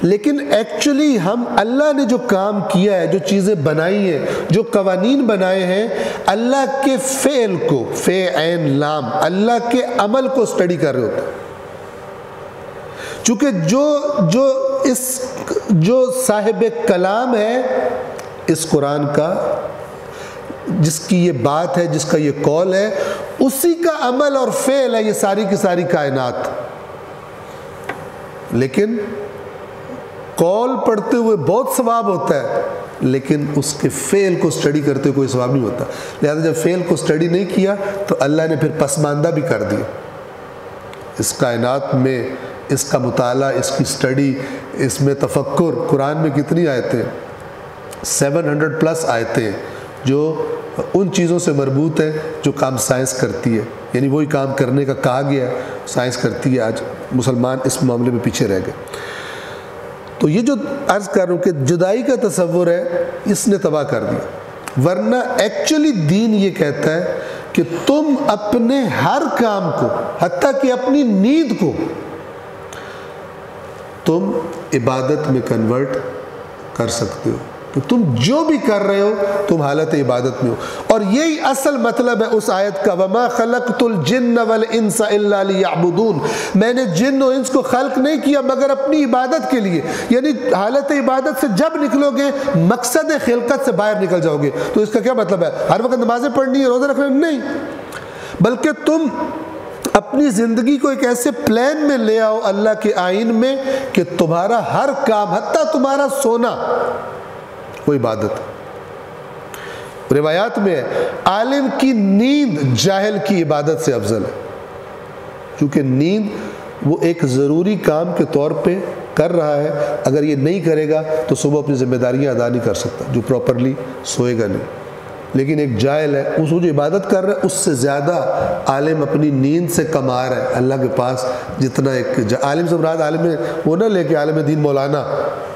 لیکن ایکچولی ہم اللہ نے جو کام کیا ہے، جو چیزیں بنائی ہیں، جو قوانین بنائے ہیں، اللہ کے فعل کو، فے عین لام، اللہ کے عمل کو اسٹڈی کر رہے ہوتے ہیں. چونکہ جو صاحب کلام ہے اس قرآن کا، جس کی یہ بات ہے، جس کا یہ قول ہے، اسی کا عمل اور فعل ہے یہ ساری کی ساری کائنات. لیکن قول پڑھتے ہوئے بہت ثواب ہوتا ہے، لیکن اس کے فعل کو سٹڈی کرتے ہوئے کوئی ثواب نہیں ہوتا. لہذا جب فعل کو سٹڈی نہیں کیا تو اللہ نے پھر پسماندہ بھی کر دیا. اس کائنات میں اس کا مطالعہ، اس کی سٹڈی، اس میں تفکر. قرآن میں کتنی آیتیں؟ 700+ آیتیں جو ان چیزوں سے مربوط ہیں جو کام سائنس کرتی ہے. یعنی وہی کام کرنے کا کہا گیا ہے، سائنس کرتی ہے. آج مسلمان اس معاملے میں پیچھے رہ گئے. تو یہ جو عرض کر رہا ہوں کہ جدائی کا تصور ہے، اس نے تباہ کر دیا. ورنہ ایکچولی دین یہ کہتا ہے کہ تم اپنے ہر کام کو، حتیٰ کہ اپنی نیند کو، تم عبادت میں کنورٹ کر سکتے ہو. کہ تم جو بھی کر رہے ہو تم حالت عبادت میں ہو. اور یہی اصل مطلب ہے اس آیت کا، وَمَا خَلَقْتُ الْجِنَّ وَالْإِنسَ إِلَّا لِيَعْبُدُونَ. میں نے جن و انس کو خلق نہیں کیا مگر اپنی عبادت کے لیے. یعنی حالت عبادت سے جب نکلو گے مقصد خلقت سے باہر نکل جاؤ گے. تو اس کا کیا مطلب ہے؟ ہر وقت نمازیں پڑھنی ہے، روزہ رکھنا نہیں، بلکہ تم اپنی زندگی کو ایک ایسے پلان میں لے آؤ اللہ کے آئین میں کہ تمہارا ہر کام، حتیٰ تمہارا سونا، وہ عبادت. روایات میں ہے عالم کی نیند جاہل کی عبادت سے افضل ہے. کیونکہ نیند وہ ایک ضروری کام کے طور پہ کر رہا ہے. اگر یہ نہیں کرے گا تو صبح اپنی ذمہ داریاں ادا نہیں کر سکتا، جو پراپرلی سوئے گا نہیں. لیکن ایک جاہل ہے، اس جو عبادت کر رہا ہے اس سے زیادہ عالم اپنی نیند سے کما رہا ہے اللہ کے پاس. جتنا ایک عالم سے مراد عالم وہ نہ لے کے عالم دین مولانا،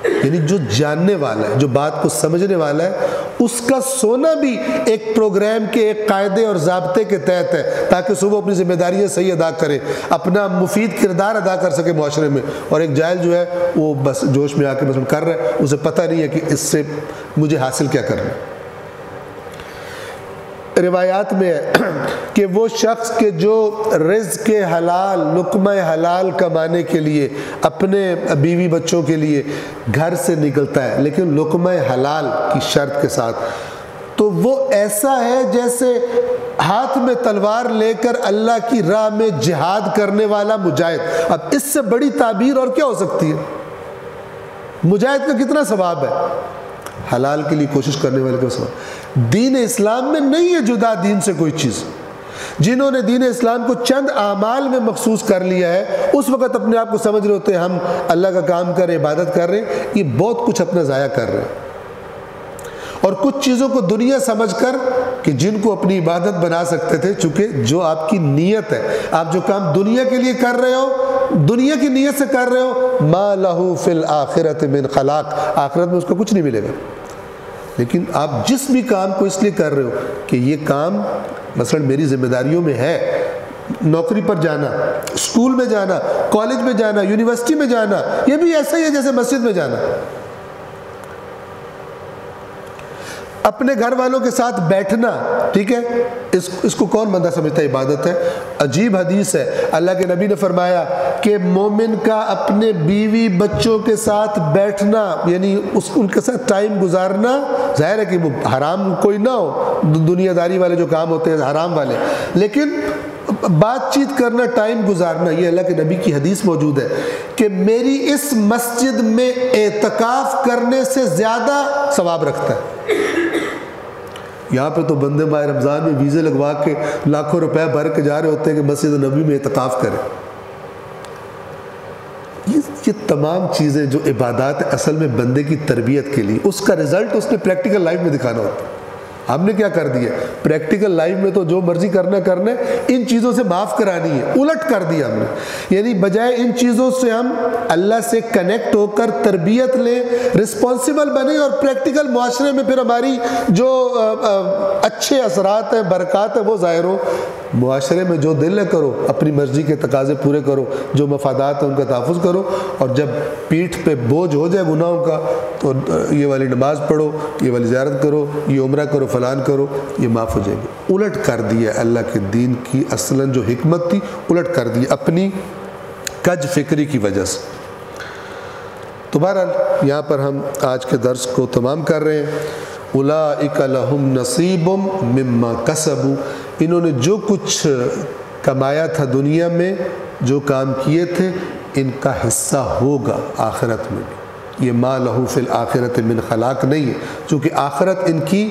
یعنی جو جاننے والا ہے، جو بات کو سمجھنے والا ہے، اس کا سونا بھی ایک پروگرام کے، ایک قاعدے اور ضابطے کے تحت ہے، تاکہ صبح اپنی ذمہ داریاں صحیح ادا کرے، اپنا مفید کردار ادا کر سکے معاشرے میں. اور ایک جاہل جو ہے وہ بس جوش میں آ کے مثلا کر رہا ہے، اسے پتہ نہیں ہے کہ اس سے مجھے حاصل کیا کرنا ہے. روایات میں ہے کہ وہ شخص کے جو رزق حلال، لقمہ حلال کمانے کے لیے اپنے بیوی بچوں کے لیے گھر سے نکلتا ہے، لیکن لقمہ حلال کی شرط کے ساتھ، تو وہ ایسا ہے جیسے ہاتھ میں تلوار لے کر اللہ کی راہ میں جہاد کرنے والا مجاہد. اب اس سے بڑی تعبیر اور کیا ہو سکتی ہے؟ مجاہد کا کتنا ثواب ہے، حلال کے لیے کوشش کرنے والے کا ثواب. دین اسلام میں نہیں ہے جدا دین سے کوئی چیز. جنہوں نے دین اسلام کو چند اعمال میں مخصوص کر لیا ہے، اس وقت اپنے آپ کو سمجھ رہے ہوتے ہیں ہم اللہ کا کام کر رہے، عبادت کر رہے ہیں. یہ بہت کچھ اپنا ضائع کر رہے ہیں. اور کچھ چیزوں کو دنیا سمجھ کر کہ جن کو اپنی عبادت بنا سکتے تھے، چونکہ جو آپ کی نیت ہے، آپ جو کام دنیا کے لیے کر رہے ہو، دنیا کی نیت سے کر رہے ہو، ما لہو فی الآخرۃ من خلاق، آخرت میں اس کو کچھ نہیں ملے گا. لیکن آپ جس بھی کام کو اس لیے کر رہے ہو کہ یہ کام مثلا میری ذمہ داریوں میں ہے نوکری پر جانا، اسکول میں جانا، کالج میں جانا، یونیورسٹی میں جانا، یہ بھی ایسا ہی ہے جیسے مسجد میں جانا۔ اپنے گھر والوں کے ساتھ بیٹھنا، ٹھیک ہے، اس کو کون بندہ سمجھتا ہے عبادت ہے؟ عجیب حدیث ہے، اللہ کے نبی نے فرمایا کہ مومن کا اپنے بیوی بچوں کے ساتھ بیٹھنا، یعنی ان کے ساتھ ٹائم گزارنا، ظاہر ہے کہ وہ حرام کوئی نہ ہو، دنیا داری والے جو کام ہوتے ہیں حرام والے، لیکن بات چیت کرنا، ٹائم گزارنا، یہ اللہ کے نبی کی حدیث موجود ہے کہ میری اس مسجد میں اعتکاف کرنے سے زیادہ ثواب رکھتا ہے۔ یہاں پہ تو بندے ماہ رمضان میں ویزے لگوا کے لاکھوں روپے بھر کے جا رہے ہوتے ہیں کہ مسجد نبی میں اعتکاف کریں۔ یہ تمام چیزیں جو عبادات اصل میں بندے کی تربیت کے لیے، اس کا رزلٹ اس نے پریکٹیکل لائف میں دکھانا ہوتا ہے۔ ہم نے کیا کر دیا؟ پریکٹیکل لائف میں تو جو مرضی کرنا، ان چیزوں سے معاف کرانی ہے، الٹ کر دیا ہم نے، یعنی بجائے ان چیزوں سے ہم اللہ سے کنیکٹ ہو کر تربیت لیں، رسپانسبل بنیں، اور پریکٹیکل معاشرے میں پھر ہماری جو اچھے اثرات ہیں، برکات ہیں، وہ ظاہر ہو۔ معاشرے میں جو دل ہے کرو، اپنی مرضی کے تقاضے پورے کرو، جو مفادات ہیں ان کا تحفظ کرو، اور جب پیٹھ پہ بوجھ ہو جائے گناہوں کا تو یہ والی نماز پڑھو، یہ والی زیارت کرو، یہ عمرہ کرو، فلان کرو، یہ معاف ہو جائے گی۔ الٹ کر دیا اللہ کے دین کی اصلاً جو حکمت تھی، الٹ کر دی اپنی کج فکری کی وجہ سے۔ تو بہرحال یہاں پر ہم آج کے درس کو تمام کر رہے ہیں۔ اولئک لہم نصیب مما کسبوا، انہوں نے جو کچھ کمایا تھا دنیا میں، جو کام کیے تھے، ان کا حصہ ہوگا آخرت میں بھی۔ یہ ما لہو فی الآخرۃ من خلاق نہیں ہے، چونکہ آخرت ان کی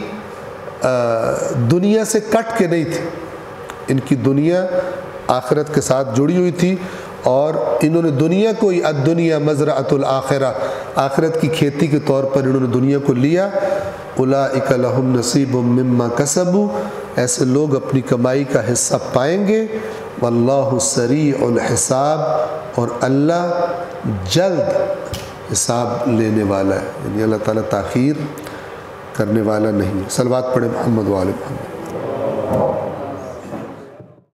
دنیا سے کٹ کے نہیں تھی، ان کی دنیا آخرت کے ساتھ جڑی ہوئی تھی، اور انہوں نے دنیا کو الدنیا مزرعۃ الآخرہ، آخرت کی کھیتی کے طور پر انہوں نے دنیا کو لیا۔ اولئک لہم نصیب مما کسبوا، ایسے لوگ اپنی کمائی کا حصہ پائیں گے۔ واللہ سریع الحساب، اور اللہ جلد حساب لینے والا ہے، یعنی اللہ تعالیٰ تاخیر کرنے والا نہیں ہے۔ صلوات پڑھیں محمد و آل محمد۔